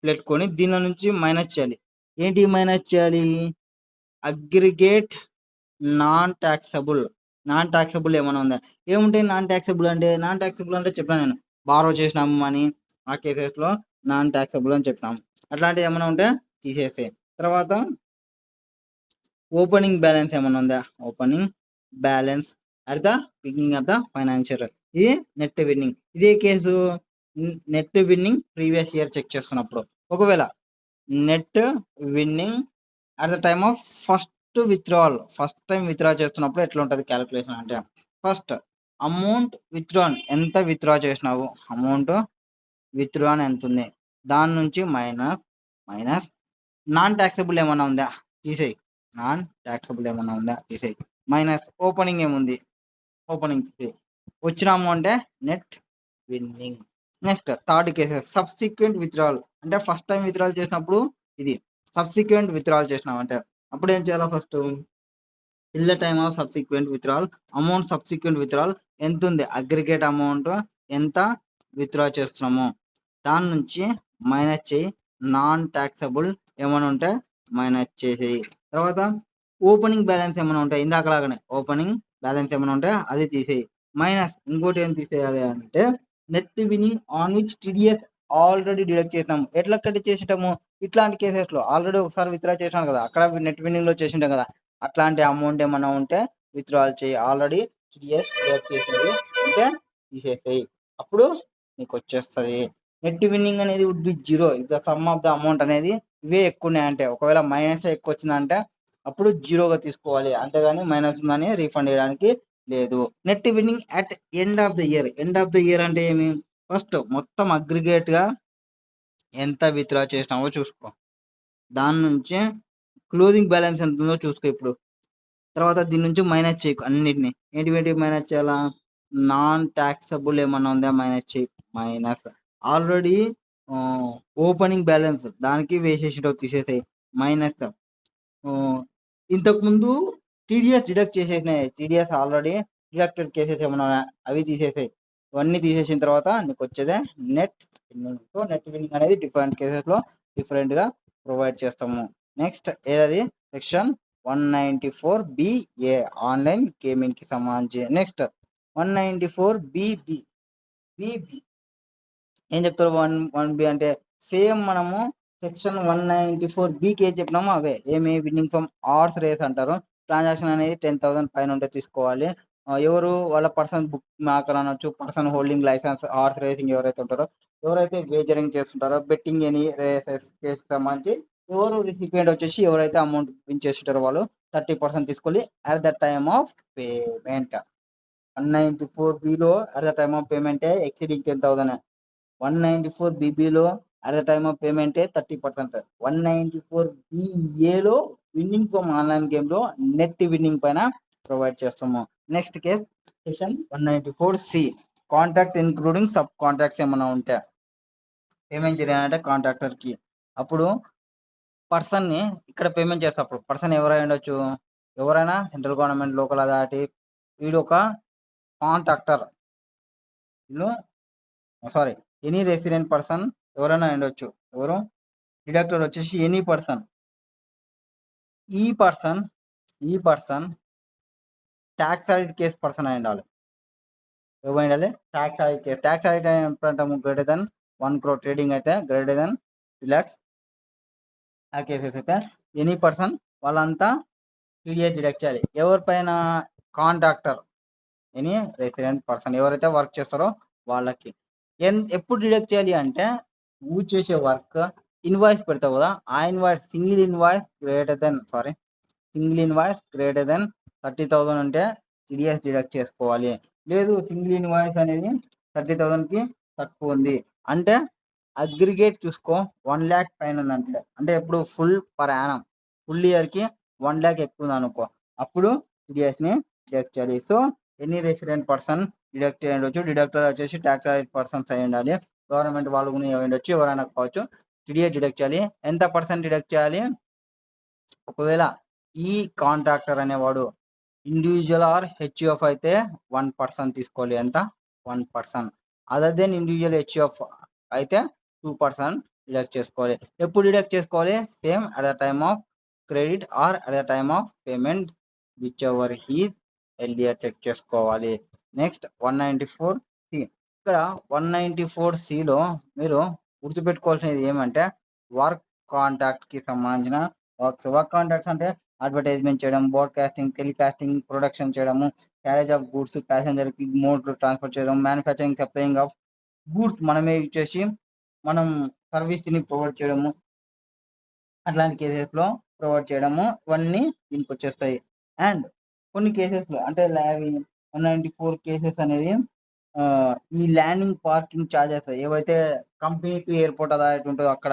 పెట్టుకొని దీనిలో నుంచి మైనస్ చేయాలి. ఏంటి మైనస్ చేయాలి? అగ్రిగేట్ నాన్ ట్యాక్సబుల్ ఏమైనా ఉందా? ఏముంటాయి నాన్ ట్యాక్సబుల్ అంటే చెప్పాను నేను, బారో చేసినాము అని ఆ కేసెస్లో నాన్ ట్యాక్సబుల్ అని చెప్పినాము. అట్లాంటివి ఏమైనా ఉంటే తీసేసే. తర్వాత ఓపెనింగ్ బ్యాలెన్స్ ఏమైనా ఉందా? Opening balance at the beginning of the financial, ఇది నెట్ విన్నింగ్. ఇదే case net winning previous year check చేస్తున్నప్పుడు, ఒకవేళ net winning at the time of first time withdraw చేస్తున్నప్పుడు ఎట్లా ఉంటుంది క్యాలిక్యులేషన్ అంటే, ఫస్ట్ అమౌంట్ విత్డ్రాన్ ఎంత విత్డ్రా చేసినావు, అమౌంట్ విత్డ్రాన్ ఎంత ఉంది, దాని నుంచి మైనస్ నాన్ ట్యాక్సబుల్ ఏమన్నా ఉందా తీసేయి, మైనస్ ఓపెనింగ్ ఏముంది, ఓపెనింగ్ తీసేయి. వచ్చిన అమౌంటే net winning. Next third cases subsequent withdrawal అంటే ఫస్ట్ టైం విత్డ్రాల్ చేసినప్పుడు ఇది, సబ్సిక్వెంట్ విత్డ్రాల్ చేసినాం అంటే అప్పుడు ఏం చేయాలి? First in the time of subsequent withdrawal ఎంత ఉంది, అగ్రిగేట్ అమౌంట్ ఎంత విత్డ్రా చేస్తున్నాము దాని నుంచి మైనస్ చేయి, నాన్ ట్యాక్సబుల్ ఏమైనా ఉంటే మైనస్ చేసేయి. తర్వాత ఓపెనింగ్ బ్యాలెన్స్ ఏమైనా ఉంటాయి ఇందాకలాగానే, ఓపెనింగ్ బ్యాలెన్స్ ఏమైనా ఉంటే అది తీసేయి. మైనస్ ఇంకోటి ఏం తీసేయాలి అంటే net winnowing on which TDS already deduct చేసినాము. ఎట్లా కట్టి చేసేటాము? ఇట్లాంటి కేసెస్లో ఆల్రెడీ ఒకసారి విత్డ్రా చేసాను కదా, అక్కడ నెట్ విన్నింగ్లో చేసింటాం కదా, అట్లాంటి అమౌంట్ ఏమైనా ఉంటే విత్డ్రాల్ చేయి. ఆల్రెడీ టీడీఎస్ డిడక్ట్ చేసింది అంటే తీసేసేయి, అప్పుడు నీకు వచ్చేస్తుంది. నెట్ విన్నింగ్ అనేది would be 0 if the sum of the amount అనేది ఇవే ఎక్కువ ఉన్నాయంటే, ఒకవేళ మైనస్ ఎక్కువ వచ్చిందంటే అప్పుడు 0గా తీసుకోవాలి, అంతేగాని మైనస్ ఉందని రీఫండ్ చేయడానికి లేదు. Net winning at end of the year అంటే ఏమి? ఫస్ట్ మొత్తం అగ్రిగేట్గా ఎంత విత్డ్రా చేసినావో చూసుకో, దాని నుంచి క్లోజింగ్ బ్యాలెన్స్ ఎంత ఉందో చూసుకో ఇప్పుడు. తర్వాత దీని నుంచి మైనస్ చేయకు అన్నిటిని. ఏంటి మైనస్ చేయాలా? నాన్ ట్యాక్సబుల్ ఏమన్నా ఉందా మైనస్ చేయి, మైనస్. ఆల్రెడీ ఓపెనింగ్ బ్యాలెన్స్ దానికి వేసేసేటో తీసేసాయి, మైనస్. ఇంతకుముందు టీడీఎస్ డిడక్ట్ చేసేసినాయి, టీడీఎస్ ఆల్రెడీ డిడక్టెడ్ కేసెస్ ఏమన్నా అవి తీసేసాయి. ఇవన్నీ తీసేసిన తర్వాత నీకు వచ్చేదే net winning. So net winning అనేది డిఫరెంట్ కేసెస్లో డిఫరెంట్గా ప్రొవైడ్ చేస్తాము. నెక్స్ట్ ఏదది సెక్షన్ 194BA ఆన్లైన్ గేమింగ్కి సంబంధించి. నెక్స్ట్ 194BB ఏం చెప్తారు? 1B అంటే సేమ్ మనము సెక్షన్ 194Bకి ఏం చెప్పినామో అవే. ఏమి? విన్నింగ్ ఫ్రమ్ హార్స్ రేస్ అంటారు. ట్రాన్సాక్షన్ అనేది 10,000 పైన ఉంటే తీసుకోవాలి. ఎవరు వాళ్ళ పర్సన్ బుక్ మేకర్ అనొచ్చు, person holding licence horse racing ఎవరైతే ఉంటారో, ఎవరైతే వేజరింగ్ చేస్తుంటారో, బెట్టింగ్ ఎనీ రేసెస్ కేసుకి సంబంధించి ఎవరు రిసిపియంట్ వచ్చేసి ఎవరైతే అమౌంట్ విన్ చేస్తుంటారో వాళ్ళు 30% తీసుకోవాలి at the time of payment. 194Bలో అట్ ద టైమ్ ఆఫ్ పేమెంటే ఎక్సీడింగ్ 10,000. 194BBలో అట్ ద టైమ్ ఆఫ్ పేమెంటే 30%. 194BAలో విన్నింగ్ ఫ్రమ్ ఆన్లైన్ గేమ్లో నెట్ విన్నింగ్ పైన ప్రొవైడ్ చేస్తాము. Next case section 194C contract including sub contracts ఏమైనా ఉంటే పేమెంట్ చేయాలంటే కాంట్రాక్టర్కి. అప్పుడు పర్సన్ని ఇక్కడ పేమెంట్ చేసేటప్పుడు పర్సన్ ఎవరైనా ఉండొచ్చు, ఎవరైనా సెంట్రల్ గవర్నమెంట్, లోకల్ అథారిటీ, వీడు ఒక contractor, sorry any resident person ఎవరైనా ఉండొచ్చు. ఎవరు? డిడక్టర్ వచ్చేసి ఎనీ పర్సన్. ఈ person tax audit case person అయి ఉండాలి. ఏమైండాలి? Tax audit case. Tax audit ఎప్పుడంటాము? గ్రేటర్ దెన్ 1 crore ట్రేడింగ్ అయితే, గ్రేటర్ దెన్ 2 lakhs ఆ కేసెస్ అయితే ఎనీ పర్సన్ వాళ్ళంతా టీడీఎస్ డిడక్ట్ చేయాలి. ఎవరిపైన? కాంట్రాక్టర్, ఎనీ రెసిడెంట్ పర్సన్ ఎవరైతే వర్క్ చేస్తారో వాళ్ళకి. ఎప్పుడు డిడక్ట్ చేయాలి అంటే నువ్వు చేసే వర్క్ ఇన్వాయిస్ పెడతావు కదా, ఆ invoice single invoice greater than 30,000 ఉంటే టీడీఎస్ డిడక్ట్ చేసుకోవాలి. లేదు సింగిల్ ఇన్వాయిస్ అనేది 30,000కి తక్కువ ఉంది అంటే అగ్రిగేట్ చూసుకో 1,00,000 పైన ఉందంటే అంటే ఎప్పుడు పర్ యానం ఫుల్ ఇయర్కి 1,00,000 ఎక్కువ ఉంది అనుకో అప్పుడు టీడీఎస్ని డిడక్ట్ చేయాలి. So any resident person deduct చేయవచ్చు. డిడక్టర్ వచ్చేసి ట్యాక్స్ పర్సన్స్ అయి ఉండాలి. గవర్నమెంట్ వాళ్ళు కూడా ఉండొచ్చు, ఎవరైనా కావచ్చు. టీడీఎస్ డిడక్ట్ చేయాలి. ఎంత పర్సెంట్ డిడక్ట్ చేయాలి? ఒకవేళ ఈ కాంట్రాక్టర్ అనేవాడు ఇండివిజువల్ ఆర్ హెచ్యుఎఫ్ అయితే 1% తీసుకోవాలి. ఎంత? 1%. అదర్ దెన్ ఇండివిజువల్ హెచ్యుఎఫ్ అయితే 2% డిడక్ట్ చేసుకోవాలి. ఎప్పుడు డిడక్ట్ చేసుకోవాలి? Same at the time of credit or at the time of payment whichever is ఎల్డిఆర్ చెక్ చేసుకోవాలి. Next 194C. ఇక్కడ 194Cలో మీరు గుర్తుపెట్టుకోవాల్సినది ఏమంటే వర్క్ కాంట్రాక్ట్కి సంబంధించిన వర్క్ కాంట్రాక్ట్స్ అంటే అడ్వర్టైజ్మెంట్ చేయడం, బ్రాడ్కాస్టింగ్, టెలికాస్టింగ్, ప్రొడక్షన్ చేయడము, క్యారేజ్ ఆఫ్ గూడ్స్, ప్యాసింజర్కి మోడ్ ట్రాన్స్ఫర్ చేయడం, మ్యానుఫ్యాక్చరింగ్, సప్లయింగ్ ఆఫ్ గూడ్స్ మనమే యూజ్ చేసి మనం సర్వీస్ని ప్రొవైడ్ చేయడము, అట్లాంటి కేసెస్లో ప్రొవైడ్ చేయడము ఇవన్నీ దీనికి వచ్చేస్తాయి. అండ్ కొన్ని కేసెస్లో అంటే 194 కేసెస్ అనేది ఈ ల్యాండింగ్ పార్కింగ్ ఛార్జెస్ ఏవైతే కంపెనీ టు ఎయిర్పోర్ట్ అథారిటీ ఉంటుందో అక్కడ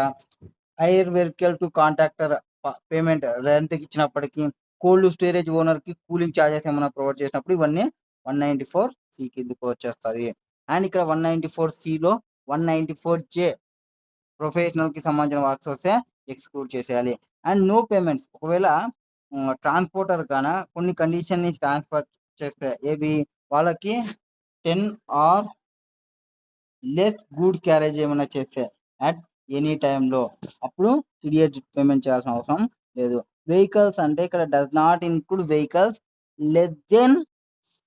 hire vehicle to contractor payment రెంట్కి ఇచ్చినప్పటికీ కోల్డ్ స్టోరేజ్ ఓనర్కి కూలింగ్ ఛార్జెస్ ఏమైనా ప్రొవైడ్ చేసినప్పుడు ఇవన్నీ 194C కిందకు వచ్చేస్తుంది. అండ్ ఇక్కడ 194Cలో 194J ప్రొఫెషనల్కి సంబంధించిన వర్క్స్ వస్తే ఎక్స్క్లూడ్ చేసేయాలి. అండ్ నో పేమెంట్స్ ఒకవేళ ట్రాన్స్పోర్టర్ కానా కొన్ని కండిషన్ని ట్రాన్స్ఫర్ చేస్తే ఏవి వాళ్ళకి 10 ఆర్ లెస్ గుడ్ క్యారేజ్ ఏమైనా చేస్తే అట్ ఎనీ టైంలో అప్పుడు టీడీఎస్ పేమెంట్ చేయాల్సిన అవసరం లేదు. వెహికల్స్ అంటే ఇక్కడ does not include vehicles less than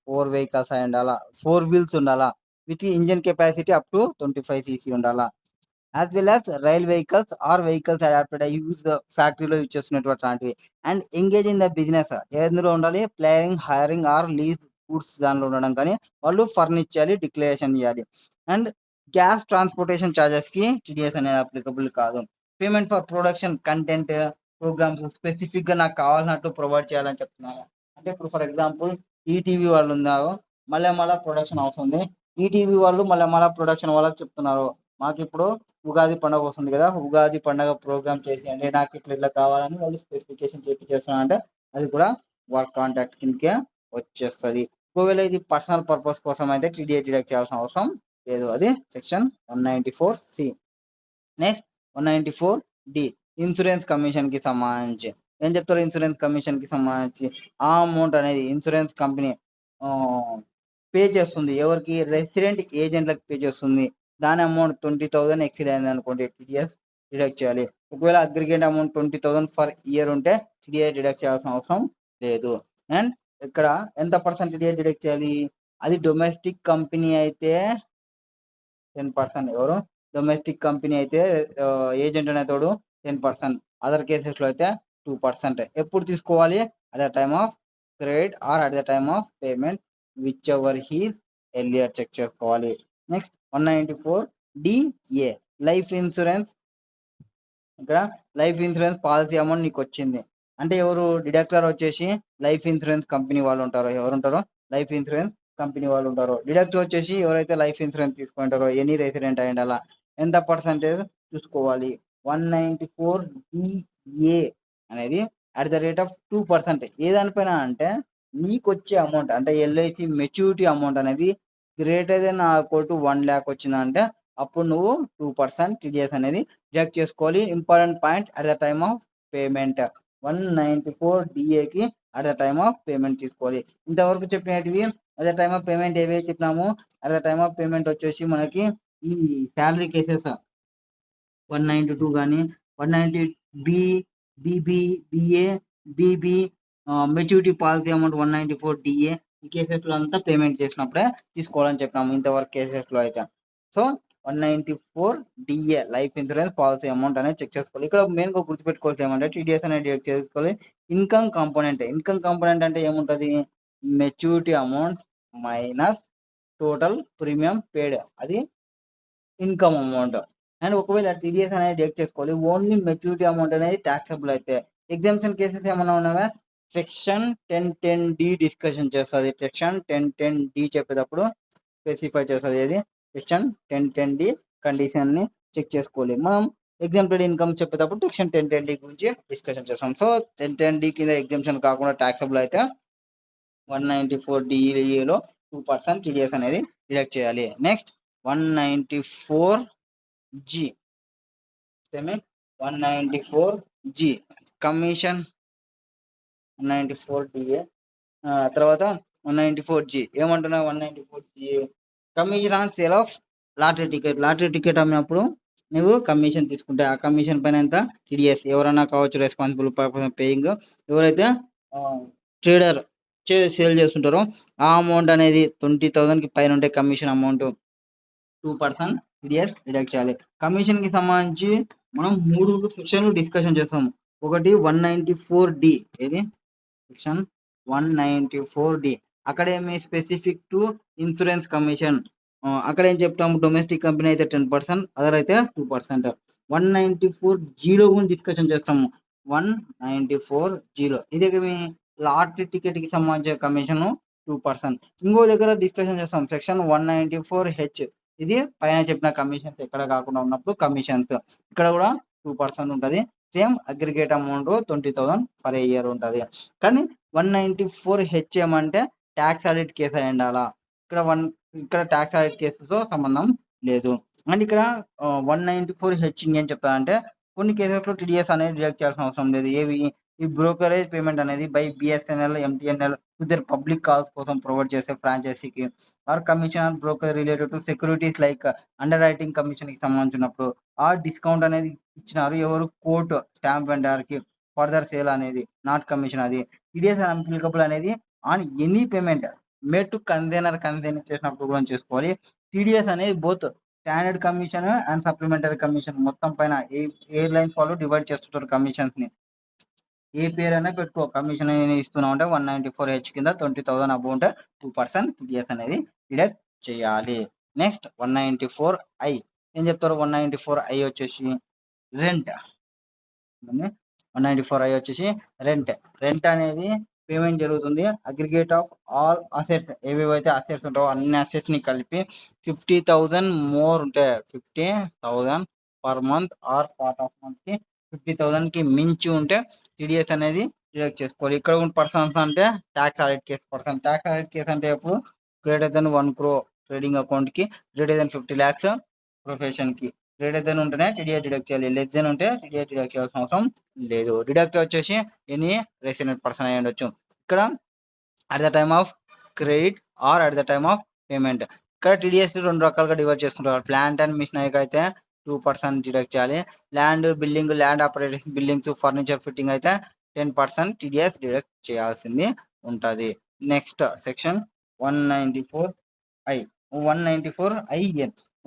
4 vehicles అయి ఉండాలా, 4 వీల్స్ ఉండాలా, with engine capacity up to 25cc ఉండాలా. As well as rail vehicles or vehicles adapted use ఫ్యాక్టరీలో యూజ్ చేస్తున్నటువంటి లాంటివి. And engage in the business ఎందులో ఉండాలి? Playing, hiring or lease goods దానిలో ఉండడం కానీ వాళ్ళు ఫర్నిచ్ చేయాలి, డిక్లరేషన్ చేయాలి. అండ్ గ్యాస్ ట్రాన్స్పోర్టేషన్ ఛార్జెస్కి టీడీఎస్ అనేది అప్లికబుల్ కాదు. Payment for production content programmes స్పెసిఫిక్గా నాకు కావాల్సినట్టు ప్రొవైడ్ చేయాలని చెప్తున్నాను. అంటే ఇప్పుడు ఫర్ ఎగ్జాంపుల్ ఈటీవీ వాళ్ళు ఉన్నారు, మళ్ళీ ప్రొడక్షన్ అవసరం ఉంది. ఈటీవీ వాళ్ళు మళ్ళీ ప్రొడక్షన్ వాళ్ళకి చెప్తున్నారు మాకు ఇప్పుడు ఉగాది పండుగ వస్తుంది కదా, ఉగాది పండుగ ప్రోగ్రామ్ చేసేయండి, నాకు ఇట్లా కావాలని వాళ్ళు స్పెసిఫికేషన్ చేస్తున్నా అంటే అది కూడా వర్క్ కాంట్రాక్ట్ కిందకే వచ్చేస్తుంది. ఒకవేళ ఇది పర్సనల్ పర్పస్ కోసం అయితే టీడీఎస్ డిడక్ట్ చేయాల్సిన అవసరం లేదు. అది section 194C. Next 194D insurance కమిషన్కి సంబంధించి ఏం చెప్తారు? ఇన్సూరెన్స్ కమిషన్కి సంబంధించి ఆ అమౌంట్ అనేది ఇన్సూరెన్స్ కంపెనీ పే చేస్తుంది. ఎవరికి? రెసిడెంట్ ఏజెంట్లకు పే చేస్తుంది. దాని అమౌంట్ 20,000 ఎక్సీడ్ అయింది అనుకోండి టీడీఎస్ డిడక్ట్ చేయాలి. ఒకవేళ అగ్రిగేట్ అమౌంట్ 20,000 ఫర్ ఇయర్ ఉంటే టీడీఎస్ డిడక్ట్ చేయాల్సిన అవసరం లేదు. అండ్ ఇక్కడ ఎంత పర్సెంట్ టీడీఎస్ డిడక్ట్ చేయాలి? అది డొమెస్టిక్ కంపెనీ అయితే 10%. ఎవరు? డొమెస్టిక్ కంపెనీ అయితే ఏజెంట్ అనేతోడు 10%. అదర్ కేసెస్లో అయితే 2%. ఎప్పుడు తీసుకోవాలి? At the time of credit or at the time of payment whichever is earlier check చేసుకోవాలి. Next 194DA life insurance. ఇక్కడ లైఫ్ ఇన్సూరెన్స్ పాలసీ అమౌంట్ నీకు వచ్చింది అంటే ఎవరు? డిడక్టర్ వచ్చేసి లైఫ్ ఇన్సూరెన్స్ కంపెనీ వాళ్ళు ఉంటారు. ఎవరు ఉంటారో? లైఫ్ ఇన్సూరెన్స్ కంపెనీ వాళ్ళు ఉంటారు. డిడక్టర్ వచ్చేసి ఎవరైతే లైఫ్ ఇన్సూరెన్స్ తీసుకుంటారో ఎనీ రెసిడెంట్ అయ్యండి అలా ఎంత పర్సంటేజ్ చూసుకోవాలి? 194DA అనేది అట్ ద రేట్ ఆఫ్ 2%. ఏ దానిపైన అంటే నీకు వచ్చే అమౌంట్ అంటే ఎల్ఐసి మెచ్యూరిటీ అమౌంట్ అనేది గ్రేటర్ దెన్ ఈక్వల్ టు 1,00,000 వచ్చిందంటే అప్పుడు నువ్వు 2% టీడీఎస్ అనేది డిడక్ట్ చేసుకోవాలి. Important point at the time of payment 194DAకి at the time of payment తీసుకోవాలి. ఇంతవరకు చెప్పినవి at the time of payment ఏవైతే చెప్పినాము at the time of payment వచ్చేసి మనకి ఈ శాలరీ కేసెస్ 192 కానీ 190B, BB, BA, BB maturity policy amount 194DA ఈ కేసెస్లో అంతా పేమెంట్ చేసినప్పుడే తీసుకోవాలని చెప్పినాము ఇంతవరకు కేసెస్లో అయితే. So 194DA life insurance policy amount అనేది చెక్ చేసుకోవాలి. ఇక్కడ మెయిన్గా గుర్తుపెట్టుకోవాలి ఏమంటే టీడీఎస్ అనేది చెక్ చేసుకోవాలి. ఇన్కమ్ కాంపోనెంట్ అంటే ఏముంటుంది? Maturity amount minus total premium paid, అది ఇన్కమ్ అమౌంట్. అండ్ ఒకవేళ టీడీఎస్ అనేది డిడక్ట్ చేసుకోవాలి. ఓన్లీ మెచ్యూరిటీ అమౌంట్ అనేది ట్యాక్సబుల్ అయితే. ఎగ్జామ్షన్ కేసెస్ ఏమైనా ఉన్నావా? సెక్షన్ 1010D డిస్కషన్ చేస్తుంది. సెక్షన్ 1010D చెప్పేటప్పుడు స్పెసిఫై చేస్తుంది. ఏది సెక్షన్ 1010D కండిషన్ని చెక్ చేసుకోవాలి. మనం ఎగ్జాంపుల్ ఇన్కమ్ చెప్పేటప్పుడు సెక్షన్ 1010D గురించి డిస్కషన్ చేస్తాం. సో 1010D కింద ఎగ్జామ్షన్ కాకుండా ట్యాక్సబుల్ అయితే 194DEలో 2% టీడీఎస్ అనేది డిడక్ట్ చేయాలి. Next 194G 194G commission 194DA తర్వాత 194G ఏమంటున్నా 194G commission on sale of lottery ticket అమ్మినప్పుడు నువ్వు కమిషన్ తీసుకుంటే ఆ కమిషన్ పైన ఎంత టీడీఎస్ ఎవరైనా కావచ్చు రెస్పాన్సిబుల్ పర్సన్ పేయింగ్ ఎవరైతే ట్రేడర్ సేల్ చేస్తుంటారో ఆ అమౌంట్ అనేది 20,000కి పైన ఉంటే కమిషన్ అమౌంట్ 2% టీడీఎస్ డిడక్ట్ చేయాలి. కమిషన్కి సంబంధించి మనం 3 సెక్షన్లు డిస్కషన్ చేస్తాం. ఒకటి 194D ఏది సెక్షన్ 194D అక్కడ ఏమి స్పెసిఫిక్ టు ఇన్సూరెన్స్ కమిషన్ అక్కడ ఏం చెప్తాము డొమెస్టిక్ కంపెనీ అయితే 10% అదర్ అయితే 2%. 194Gలో గురించి డిస్కషన్ చేస్తాము. 194Gలో ఇది లాటరీ టికెట్కి సంబంధించిన కమిషన్ 2%. ఇంకో దగ్గర డిస్కషన్ చేస్తాం సెక్షన్ 194H ఇది పైన చెప్పిన కమిషన్స్ ఎక్కడ కాకుండా ఉన్నప్పుడు కమిషన్స్ ఇక్కడ కూడా 2% ఉంటుంది. Same aggregate amount 20,000 for a year ఉంటుంది. కానీ 194H ఏమంటే ట్యాక్స్ ఆడిట్ కేసు అయి ఉండాలా. ఇక్కడ ట్యాక్స్ ఆడిట్ కేసుతో సంబంధం లేదు. అండ్ ఇక్కడ 194H ఏం చెప్తారంటే కొన్ని కేసెస్లో టీడీఎస్ అనేది డిడక్ట్ చేయాల్సిన అవసరం లేదు. ఏవి ఈ బ్రోకరేజ్ పేమెంట్ అనేది బై బిఎస్ఎన్ఎల్ ఎంటీఎన్ఎల్ ఇద్దరు పబ్లిక్ కాల్స్ కోసం ప్రొవైడ్ చేసే ఫ్రాంచైజీకి or commission on broker related to securities like underwriting కమిషన్కి సంబంధించినప్పుడు ఆ డిస్కౌంట్ అనేది ఇచ్చినారు ఎవరు కోర్టు స్టాంప్ వెండర్కి ఫర్దర్ సేల్ అనేది నాట్ కమిషన్. అది టీడీఎస్ అప్లికబుల్ అనేది on any payment made to consignor చేసినప్పుడు కూడా చేసుకోవాలి. టీడీఎస్ అనేది both standard commission and supplementary commission మొత్తం పైన ఎయిర్లైన్స్ వాళ్ళు డివైడ్ చేస్తుంటారు కమిషన్స్ని. ఏ పేరైనా పెట్టుకో కమిషన్ ఇస్తున్నావు అంటే 194H కింద 20,000 అబౌవ్ ఉంటే 2% టీడీఎస్ అనేది డిడక్ట్ చేయాలి. నెక్స్ట్ 194I ఏం చెప్తారు 194I వచ్చేసి రెంట్. 194I వచ్చేసి రెంట్ అనేది పేమెంట్ జరుగుతుంది. అగ్రిగేట్ ఆఫ్ ఆల్ అసెట్స్ ఏవేవైతే అసెట్స్ ఉంటావో అన్ని అసెట్స్ని కలిపి 50,000 మోర్ ఉంటే 50,000 per month or part of మంత్కి 50,000కి మించి ఉంటే టీడీఎస్ అనేది డిడక్ట్ చేసుకోవాలి. ఇక్కడ ఉన్న పర్సన్స్ అంటే tax audit case person. Tax audit case అంటే ఎప్పుడు గ్రేటర్ దెన్ 1 crore ట్రేడింగ్ అకౌంట్కి, గ్రేటర్ దెన్ 50 lakhs ప్రొఫెషన్కి. గ్రేటర్ దెన్ ఉంటేనే టీడీఎస్ డిడక్ట్ చేయాలి. లెస్ దెన్ ఉంటే టీడీఎస్ డిడక్ట్ చేయాల్సిన అవసరం లేదు. డిడక్ట్ వచ్చేసి ఎనీ రెసిడెంట్ పర్సన్ అయి ఉండొచ్చు. ఇక్కడ at the time of credit or at the time of payment. ఇక్కడ టీడీఎస్ 2 రకాలుగా డివైడ్ చేసుకుంటారు. ప్లాంట్ అండ్ మిషనరీకి అయితే 2% డిడక్ట్ చేయాలి. Land building land operating buildings furniture fitting అయితే 10% టీడీఎస్ డిడక్ట్ చేయాల్సింది ఉంటుంది. నెక్స్ట్ సెక్షన్ 194I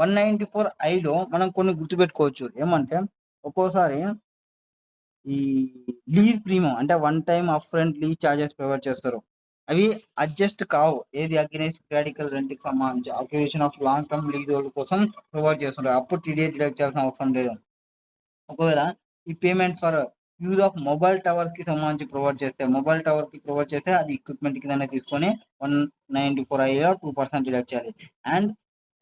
194Iలో మనం కొన్ని గుర్తుపెట్టుకోవచ్చు. ఏమంటే ఒక్కోసారి ఈ లీజ్ ప్రీమియం అంటే 1 time upfront lease charges provide చేస్తారు. అవి అడ్జస్ట్ కావు. ఏది అగైనెస్ట్ పీరియాడికల్ రెంట్‌కి సంబంధించి acquisition of long term leasehold కోసం ప్రొవైడ్ చేస్తుంటారు. అప్పుడు టీడీఎస్ డిడక్ట్ చేయాల్సిన అవసరం లేదు. ఒకవేళ ఈ payment for use of mobile టవర్కి సంబంధించి ప్రొవైడ్ చేస్తే అది ఎక్విప్మెంట్ కిందనే తీసుకొని 194Iలో 2% డిడక్ట్ చేయాలి. అండ్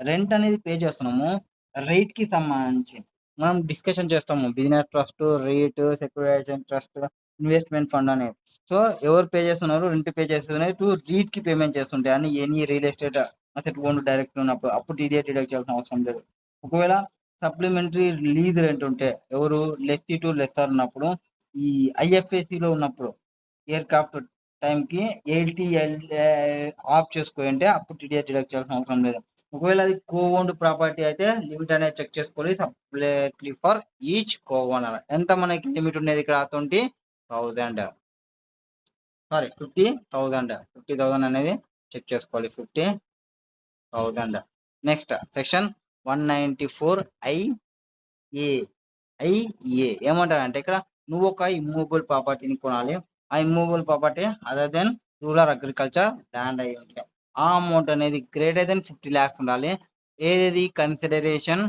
రెంట్ అనేది పే చేస్తున్నాము రేట్కి సంబంధించి మనం డిస్కషన్ చేస్తాము. Business trust, rate, securitization trust, investment fund అనేది. సో ఎవరు పే చేస్తున్నారు రెంట్ పే చేస్తున్నారు టు రీట్కి పేమెంట్ చేస్తుంటే అని any real estate asset own direct ఉన్నప్పుడు అప్పుడు టీడీఎస్ డిడక్ట్ చేయాల్సిన అవసరం లేదు. ఒకవేళ సప్లిమెంటరీ లీజ్ రెంట్ ఉంటే ఎవరు లెస్సీ టు లెస్సర్ ఉన్నప్పుడు ఈ ఐఎఫ్ఎస్సిలో ఉన్నప్పుడు ఎయిర్క్రాఫ్ట్ టైంకి ఎల్టీఎల్ ఆఫ్ చేసుకోంటే అప్పుడు టీడీఎస్ డిడక్ట్ చేయాల్సిన అవసరం లేదు. ఒకవేళ అది కో ఓన్డ్ ప్రాపర్టీ అయితే లిమిట్ అనేది చెక్ చేసుకోవాలి. Separately for each co owner ఎంత మనకి లిమిట్ ఉండేది ఇక్కడ 20,000 సారీ 50,000 అనేది చెక్ చేసుకోవాలి 50,000. నెక్స్ట్ సెక్షన్ 194IA ఏమంటారంటే ఇక్కడ నువ్వు ఒక ఇమ్మూవబుల్ ప్రాపర్టీని కొనాలి. ఆ immovable property other than rural agriculture land అయి ఉంటే ఆ అమౌంట్ అనేది గ్రేటర్ దెన్ 50 lakhs ఉండాలి. ఏది కన్సిడరేషన్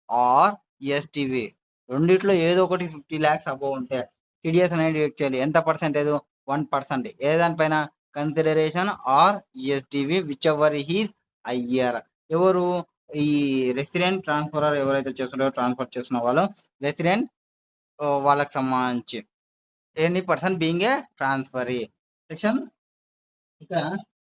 ఆర్ ఎస్టీవీ రెండిట్లో ఏదో ఒకటి 50 lakhs అబోవ్ ఉంటే టీడీఎస్ అనేది డిడక్ట్ చేయాలి. ఎంత పర్సెంటేజ్ 1%. ఏ దానిపైన? Consideration or ESDV whichever is higher. ఎవరు? ఈ రెసిడెంట్ ట్రాన్స్ఫరర్ ఎవరైతే చేస్తున్నారో, ట్రాన్స్ఫర్ చేస్తున్న వాళ్ళు రెసిడెంట్ వాళ్ళకి సంబంధించి any person being a transferee. Section ఇక్కడ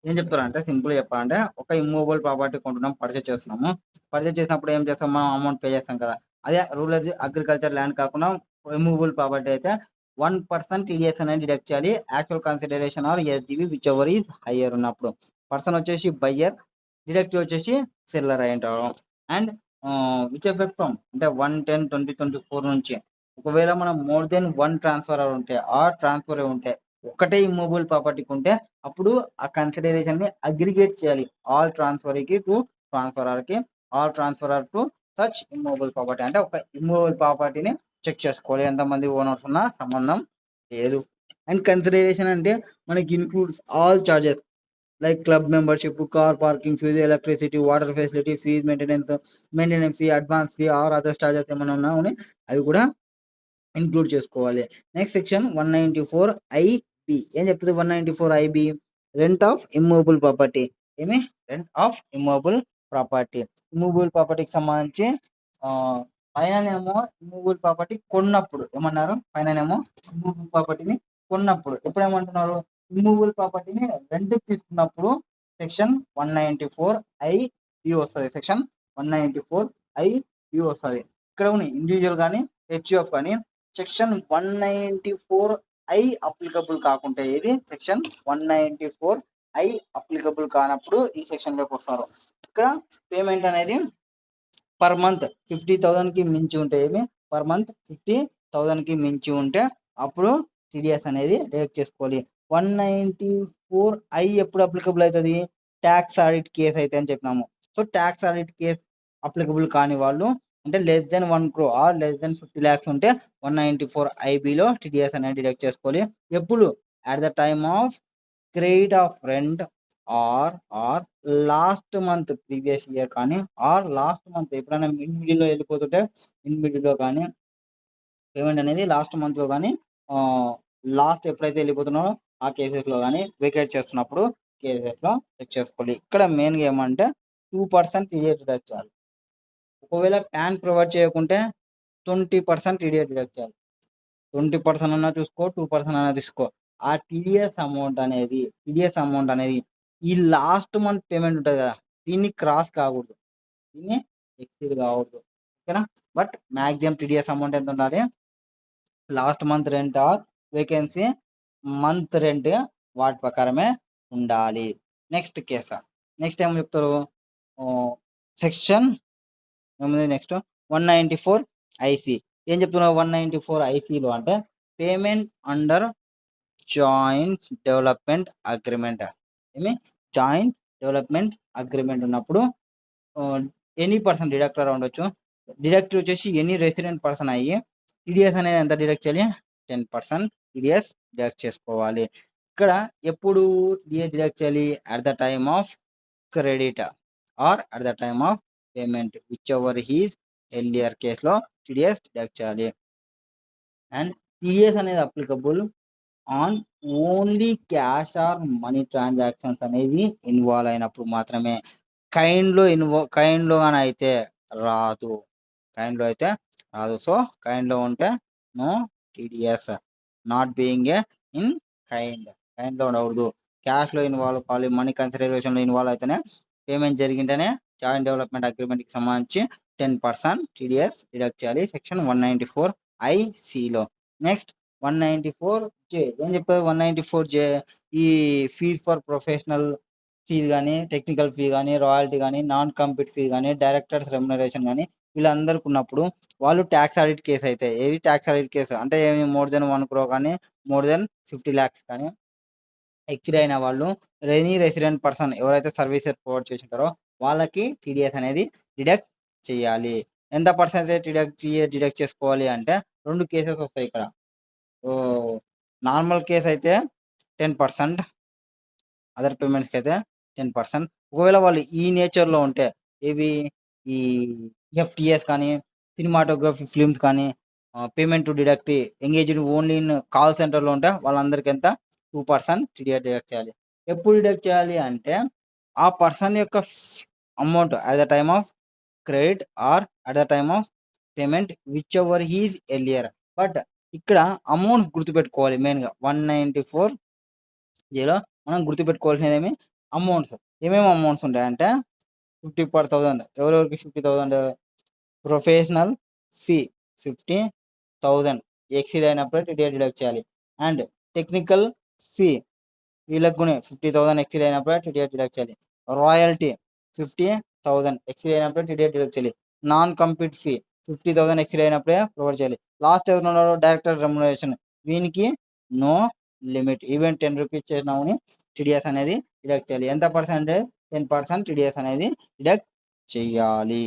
ఏం చెప్తారంటే, సింపుల్ చెప్పాలంటే, ఒక ఇమ్మూవబుల్ ప్రాపర్టీ కొంటున్నాం, పర్చేస్ చేస్తున్నాము. పర్చేస్ చేసినప్పుడు ఏం చేస్తాం? మనం అమౌంట్ పే చేస్తాం కదా. అదే రూరల్ అగ్రికల్చర్ ల్యాండ్ కాకుండా ఇమ్మూవబుల్ ప్రాపర్టీ అయితే 1% టీడీఎస్ అనేది డిడక్ట్ చేయాలి. Actual consideration or SDV whichever is higher ఉన్నప్పుడు. పర్సన్ వచ్చేసి బయ్యర్, డిడక్టివ్ వచ్చేసి సెల్లర్ అయి ఉంటారు. అండ్ విచ్ ఎఫెక్ట్ ఫ్రమ్ అంటే 1/10/2024 నుంచి ఒకవేళ మనం మోర్ దెన్ 1 ట్రాన్స్ఫర్ ఉంటే, ఆర్ ట్రాన్స్ఫర్ ఉంటే, ఒకటే ఇమ్మూవబుల్ ప్రాపర్టీకి ఉంటే అప్పుడు ఆ కన్సిడరేషన్ ని అగ్రిగేట్ చేయాలి. ఆల్ ట్రాన్స్ఫర్కి టు ట్రాన్స్ఫరర్కి, all transferor to such immovable property. అంటే ఒక ఇమ్మూవబుల్ ప్రాపర్టీని చెక్ చేసుకోవాలి, ఎంతమంది ఓనర్స్ ఉన్నా సంబంధం లేదు. అండ్ కన్సిడరేషన్ అంటే మనకి includes all charges like club membership, car parking fees, electricity, water facility, fees, maintenance fee, advance fee or other charges ఏమైనా ఉన్నా అవి కూడా ఇంక్లూడ్ చేసుకోవాలి. నెక్స్ట్ సెక్షన్ 194 ఏం చెప్తుంది? 194 రెంట్ ఆఫ్ ఇమ్మూవబుల్ ప్రాపర్టీ. ఏమి? Rent of immovable property. Immovable ప్రాపర్టీకి సంబంధించి పైననేమో ఇమ్మూవబుల్ ప్రాపర్టీ కొన్నప్పుడు ఏమన్నారు? పైననేమో ఇమ్మూవబుల్ ప్రాపర్టీని కొన్నప్పుడు. ఎప్పుడు ఏమంటున్నారు? ఇమ్మూవబుల్ ప్రాపర్టీని రెంట్ తీసుకున్నప్పుడు సెక్షన్ 194 వస్తుంది. సెక్షన్ 194 వస్తుంది. ఇక్కడ ఉన్నాయి ఇండివిజువల్ కానీ హెచ్ఎఫ్ కానీ సెక్షన్ 194 అప్లికబుల్ కాకుంటే ఏది? సెక్షన్ 194 అప్లికబుల్ కానప్పుడు ఈ సెక్షన్ లోకి వస్తారు. ఇక్కడ పేమెంట్ అనేది పర్ మంత్ 50,000కి మించి ఉంటే ఏమి? పర్ మంత్ 50,000కి మించి ఉంటే అప్పుడు టీడీఎస్ అనేది డిడక్ట్ చేసుకోవాలి. 194 ఎప్పుడు అప్లికబుల్ అవుతుంది? ట్యాక్స్ ఆడిట్ కేసు అయితే అని చెప్పినాము. So tax audit case applicable కాని వాళ్ళు అంటే less than 1 crore or less than 50 lakhs ఉంటే 194 టీడీఎస్ అనేది డిడక్ట్ చేసుకోవాలి. ఎప్పుడు? At the time of credit of rent or last month previous year కానీ, ఆర్ లాస్ట్ మంత్ ఎప్పుడైనా ఇన్ మిడిల్లో వెళ్ళిపోతుంటే ఇన్ మిడిల్లో కానీ పేమెంట్ అనేది లాస్ట్ మంత్లో కానీ, లాస్ట్ ఎప్పుడైతే వెళ్ళిపోతున్నారో ఆ కేసెస్లో కానీ వేకేట్ చేస్తున్నప్పుడు కేసెస్లో చెక్ చేసుకోవాలి. ఇక్కడ మెయిన్గా ఏమంటే 2% టీడీఎస్ డిడక్ట్ చేయాలి. ఒకవేళ ప్యాన్ ప్రొవైడ్ చేయకుంటే 20% టీడీఎస్ డిడక్ట్ చేయాలి. 20% అన్నా చూసుకో, 2% అన్నా తీసుకో. ఆ టీడీఎస్ అమౌంట్ అనేది ఈ లాస్ట్ మంత్ పేమెంట్ ఉంటుంది కదా, దీన్ని క్రాస్ కాకూడదు, దీన్ని ఎక్సీడ్ కాకూడదు. ఓకేనా? బట్ మ్యాక్సిమం టీడీఎస్ అమౌంట్ ఎంత ఉండాలి? Last month rent are vacancy month rent వాటి ప్రకారమే ఉండాలి. Next case. నెక్స్ట్ ఏం చెప్తారు? సెక్షన్ ఏముంది నెక్స్ట్? 194 ఏం చెప్తున్నారు? 194 అంటే payment under joint development agreement. ఏమి? జాయింట్ డెవలప్మెంట్ అగ్రిమెంట్ ఉన్నప్పుడు ఎనీ పర్సన్ డిడక్టర్ ఉండొచ్చు. డిడక్టర్ వచ్చేసి ఎనీ రెసిడెంట్ పర్సన్ అయ్యి టీడీఎస్ అనేది ఎంత డిడక్ట్ చేయాలి? 10% టీడీఎస్ డిడక్ట్ చేసుకోవాలి. ఇక్కడ ఎప్పుడు టీడీఎస్ డిడక్ట్ చేయాలి? At the time of credit or at the time of payment whichever is earlier కేసులో టీడీఎస్ డిడక్ట్ చేయాలి. అండ్ టీడీఎస్ అనేది applicable on only cash or money transactions అనేది ఇన్వాల్వ్ అయినప్పుడు మాత్రమే. కైండ్లో కానీ అయితే రాదు. సో కైండ్లో ఉంటే no TDS. Not being a in కైండ్లో ఉండకూడదు. క్యాష్లో ఇన్వాల్వ్ కావాలి, మనీ కన్సిడరేషన్లో ఇన్వాల్వ్ అయితేనే, పేమెంట్ జరిగింటేనే జాయింట్ డెవలప్మెంట్ అగ్రిమెంట్కి సంబంధించి 10% టీడీఎస్ డిడక్ట్ చేయాలి సెక్షన్ 194 నెక్స్ట్ 194 ఏం చెప్పారు? 194 ఈ ఫీజ్ ఫర్ ప్రొఫెషనల్ ఫీజు కానీ, టెక్నికల్ ఫీ కానీ, రాయల్టీ కానీ, నాన్ కంప్లీట్ ఫీ కానీ, డైరెక్టర్స్ రెమ్యునరేషన్ కానీ వీళ్ళందరికీ ఉన్నప్పుడు వాళ్ళు ట్యాక్స్ ఆడిట్ కేసు అయితే ఏవి? ట్యాక్స్ ఆడిట్ కేసు అంటే ఏమి? మోర్ దెన్ 1 crore కానీ, మోర్ దెన్ 50 lakhs కానీ ఎక్సీడ్ అయిన వాళ్ళు, ఎనీ రెసిడెంట్ పర్సన్ ఎవరైతే సర్వీసెస్ ప్రొవైడ్ చేసింటారో వాళ్ళకి టీడీఎస్ అనేది డిడక్ట్ చేయాలి. ఎంత పర్సెంటేజ్ డిడక్ట్ చేసుకోవాలి అంటే 2 కేసెస్ వస్తాయి ఇక్కడ. నార్మల్ కేసు అయితే 10%, అదర్ పేమెంట్స్కి అయితే 10%. ఒకవేళ వాళ్ళు ఈ నేచర్లో ఉంటే ఇవి ఈ ఎఫ్టీఎస్ కానీ, సినిమాటోగ్రఫీ ఫిల్మ్స్ కానీ, payment to deduct engaged only in call సెంటర్లో ఉంటే వాళ్ళందరికీ ఎంత? 2% టీడీఎస్ డిడక్ట్ చేయాలి. ఎప్పుడు డిడక్ట్ చేయాలి అంటే ఆ పర్సన్ యొక్క amount at the time of credit or at the time of payment whichever is earlier. But ఇక్కడ అమౌంట్స్ గుర్తుపెట్టుకోవాలి మెయిన్గా 194 మనం గుర్తుపెట్టుకోవాల్సినది ఏమి అమౌంట్స్. ఏమేమి అమౌంట్స్ ఉంటాయంటే 50,000 ఎవరెవరికి 50,000 ప్రొఫెషనల్ ఫీ 50,000 ఎక్సీడ్ అయినప్పుడు టీడీఎస్ డిడక్ట్ చేయాలి. అండ్ టెక్నికల్ ఫీ వీళ్ళకు 50,000 ఎక్సీడ్ అయినప్పుడు టీడీఎస్ డిడక్ట్ చేయాలి. రాయల్టీ 50,000 ఎక్సీడ్ అయినప్పుడు టీడీఎస్ డిడక్ట్ చేయాలి. నాన్ కంప్లీట్ ఫీ 50,000 ఎక్సీడ్ అయినప్పుడే ప్రొవైడ్ చేయాలి. లాస్ట్ ఎవరు ఉన్నారో డైరెక్టర్ రెమ్యునరేషన్ వీనికి నో లిమిట్. ఈవెన్ 10 రూపీస్ చేసినామని టీడీఎస్ అనేది డిడక్ట్ చేయాలి. ఎంత పర్సెంటేజ్ 10% టీడీఎస్ అనేది డిడక్ట్ చేయాలి.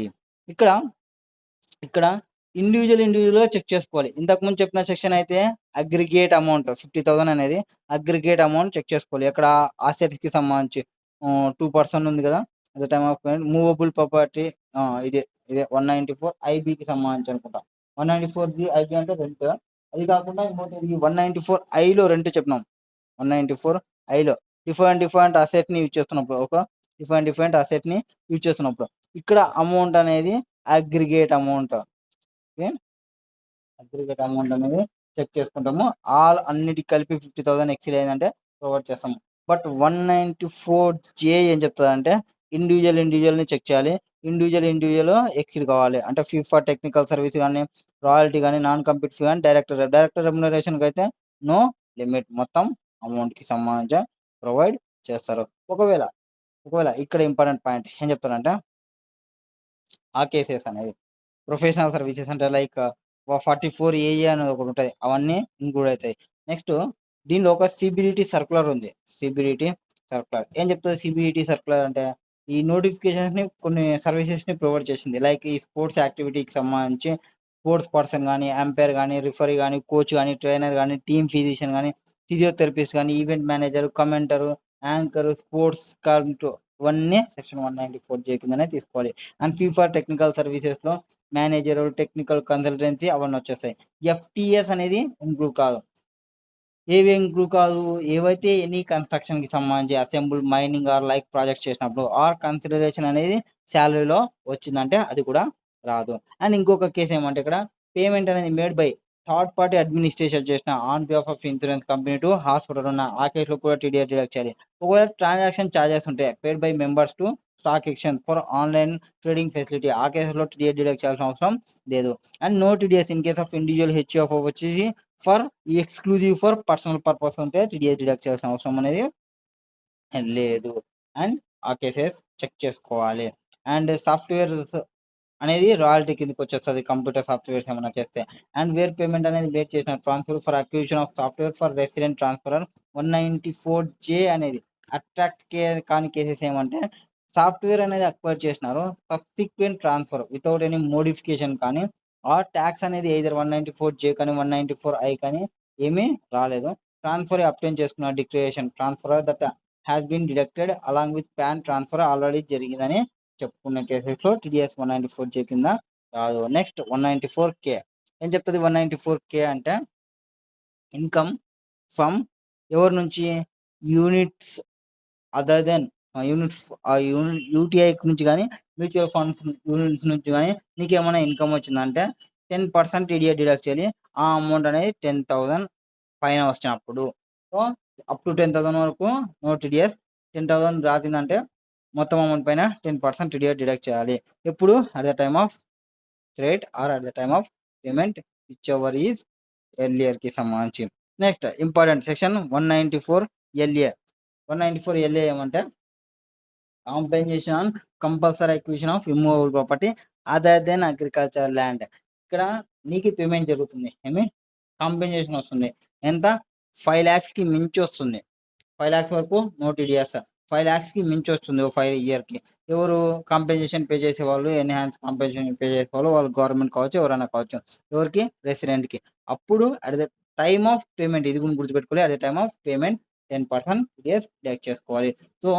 ఇక్కడ ఇండివిజువల్గా చెక్ చేసుకోవాలి. ఇంతకుముందు చెప్పిన సెక్షన్ అయితే అగ్రిగేట్ అమౌంట్ 50,000 అనేది అగ్రిగేట్ అమౌంట్ చెక్ చేసుకోవాలి. ఇక్కడ ఆసెట్స్కి సంబంధించి 2% ఉంది కదా at the time of payment. Movable property ఇదే 194 ఐబికి సంబంధించి అనుకుంటా. 194 ఐబి అంటే రెంట్. అది కాకుండా ఇంకోటి 194 ఐలో రెంట్ చెప్పినాం. 194 ఐలో డిఫరెంట్ అసెట్ని యూజ్ చేస్తున్నప్పుడు డిఫరెంట్ అసెట్ని యూజ్ చేస్తున్నప్పుడు ఇక్కడ అమౌంట్ అనేది అగ్రిగేట్ అమౌంట్ అనేది చెక్ చేసుకుంటాము. అన్నిటికి కలిపి 50,000 ఎక్సీడ్ అయిందంటే ప్రొవైడ్ చేస్తాము. బట్ 194J ఏం చెప్తుంది అంటే ఇండివిజువల్ని చెక్ చేయాలి. ఇండివిజువల్ ఎక్సీడ్ కావాలి అంటే ఫీ ఫర్ టెక్నికల్ సర్వీస్ కానీ రాయల్టీ కానీ నాన్ కంప్లీట్ ఫీ కానీ డైరెక్టర్ రెమ్యునరేషన్కి అయితే నో లిమిట్, మొత్తం అమౌంట్కి సంబంధించి ప్రొవైడ్ చేస్తారు. ఒకవేళ ఇక్కడ ఇంపార్టెంట్ పాయింట్ ఏం చెప్తారంటే ఆ కేసెస్ అనేది ప్రొఫెషనల్ సర్వీసెస్ అంటే లైక్ 44AA అనేది ఒకటి ఉంటుంది, అవన్నీ ఇంక్లూడ్ అవుతాయి. నెక్స్ట్ దీనిలో ఒక సిబిడిటీ సర్క్యులర్ ఉంది. సిబిడిటీ సర్క్యులర్ ఏం చెప్తుంది? సిబిడిటీ సర్క్యులర్ అంటే ఈ నోటిఫికేషన్స్ని కొన్ని సర్వీసెస్ని ప్రొవైడ్ చేసింది. లైక్ ఈ స్పోర్ట్స్ యాక్టివిటీకి సంబంధించి స్పోర్ట్స్ పర్సన్ కానీ, అంపైర్ కానీ, రిఫరీ కానీ, కోచ్ కానీ, ట్రైనర్ కానీ, టీమ్ ఫిజిషియన్ కానీ, ఫిజియోథెరపిస్ట్ కానీ, ఈవెంట్ మేనేజర్, కమెంటరు, యాంకర్, స్పోర్ట్స్ కాంటూ ఇవన్నీ సెక్షన్ 194J కిందనే తీసుకోవాలి. అండ్ ఫీఫా టెక్నికల్ సర్వీసెస్లో మేనేజర్, టెక్నికల్ కన్సల్టెన్సీ అవన్నీ వచ్చేస్తాయి. ఎఫ్టిఎస్ అనేది ఇంక్లూడ్ కాదు. ఏవి ఇంక్లూడ్ కాదు? ఏవైతే ఎనీ కన్స్ట్రక్షన్కి సంబంధించి assemble mining or like project చేసినప్పుడు ఆర్ కన్సిడరేషన్ అనేది శాలరీలో వచ్చిందంటే అది కూడా రాదు. అండ్ ఇంకొక కేసు ఏమంటే ఇక్కడ పేమెంట్ అనేది made by third party administration చేసిన on behalf of insurance company to hospital ఉన్న ఆ కేసులో కూడా టీడీఎస్ డిడక్ట్ చేయాలి. ఒకవేళ ట్రాన్సాక్షన్ ఛార్జెస్ ఉంటాయి paid by members to stock exchange for online trading facility, ఆ కేసులో టీడీఎస్ డిడక్ట్ చేయాల్సిన అవసరం లేదు. And no TDS in case of individual HF వచ్చేసి for exclusive for personal purpose ఉంటే టీడీఎస్ డిడక్ట్ చేయాల్సిన అవసరం అనేది లేదు. అండ్ ఆ కేసెస్ చెక్ చేసుకోవాలి. అండ్ సాఫ్ట్వేర్స్ అనేది రాయల్టీ కిందకి వచ్చేస్తుంది కంప్యూటర్ సాఫ్ట్వేర్స్ ఏమైనా చేస్తే. అండ్ వేర్ పేమెంట్ అనేది మేడ్ చేసిన transfer for acquisition of software for resident transfer 194J అనేది అట్రాక్ట్ కాని కేసెస్ ఏమంటే సాఫ్ట్వేర్ అనేది అక్వైర్ చేసినారు, subsequent transfer without any modification కానీ ఆ ట్యాక్స్ అనేది ఎయిదర్ 194J కానీ 194I కానీ ఏమీ రాలేదు. ట్రాన్స్ఫర్ అప్టైన్ చేసుకున్న declaration transfer that has been deducted along with PAN transfer already జరిగిందని చెప్పుకున్న కేసెస్లో టీడీఎస్ 194J కింద రాదు. నెక్స్ట్ 194K ఏం చెప్తుంది? 194K అంటే ఇన్కమ్ ఫ్రమ్ ఎవరి నుంచి? యూనిట్స్ అదర్ దెన్ యూటీఐ నుంచి కానీ మ్యూచువల్ ఫండ్స్ యూనిట్స్ నుంచి కానీ నీకు ఏమైనా ఇన్కమ్ వచ్చిందంటే 10% టీడీఎస్ డిడక్ట్ చేయాలి. ఆ అమౌంట్ అనేది 10,000 పైన వచ్చినప్పుడు. సో అప్ టు 10,000 వరకు నో టీడీఎస్. 10,000 రాసిందంటే మొత్తం అమౌంట్ పైన 10% టీడీఎస్ డిడక్ట్ చేయాలి. ఎప్పుడు? At the time of credit or at the time of payment whichever is ఎర్లియర్కి సంబంధించి. Next important section 194LA. 194LA ఏమంటే compensation on compulsory acquisition of immovable property other than agriculture land. ఇక్కడ నీకు పేమెంట్ జరుగుతుంది, ఏమి కాంపెన్సేషన్ వస్తుంది. ఎంత? 5 lakhsకి మించి వస్తుంది. 5 lakhs వరకు నో టీడీఎస్. 5 lakhsకి మించి వస్తుంది 5 yearకి. ఎవరు కాంపెన్సేషన్ పే చేసేవాళ్ళు? ఎన్హాన్స్ కాంపెన్సేషన్ పే చేసేవాళ్ళు, వాళ్ళు గవర్నమెంట్ కావచ్చు, ఎవరైనా కావచ్చు. ఎవరికి? రెసిడెంట్కి. అప్పుడు at the time of payment ఇది కూడా గుర్తుపెట్టుకోవాలి. At the time of payment 10% TDS deduct చేసుకోవాలి. So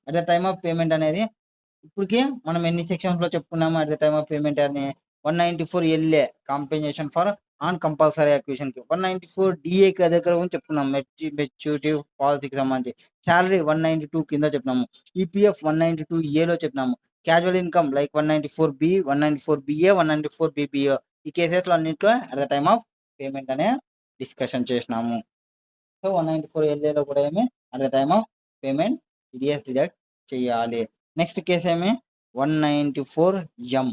at the time of payment అనేది ఇప్పటికి మనం ఎన్ని సెక్షన్స్లో చెప్పుకున్నాము? At the time of payment అని 194LA compensation for on compulsory అక్విజిషన్‌కి. 194 డీఏ దగ్గర గురించి చెప్పుకున్నాం. మెచ్యూరిటీ పాలసీకి సంబంధించి. సాలరీ 192 కింద చెప్పినాము. ఈపీఎఫ్ 192 ఏలో చెప్పినాము. Casual income like 194 B, 194 BA, 194 BBA. ఈ కేసెస్‌లో అన్నిట్లో at the time of payment అనే డిస్కషన్ చేసినాము. సో 194 ఎల్ఏలో కూడా ఏమి at the time of payment TDS deduct చేయాలి. నెక్స్ట్ కేసు ఏమి 194 ఎం.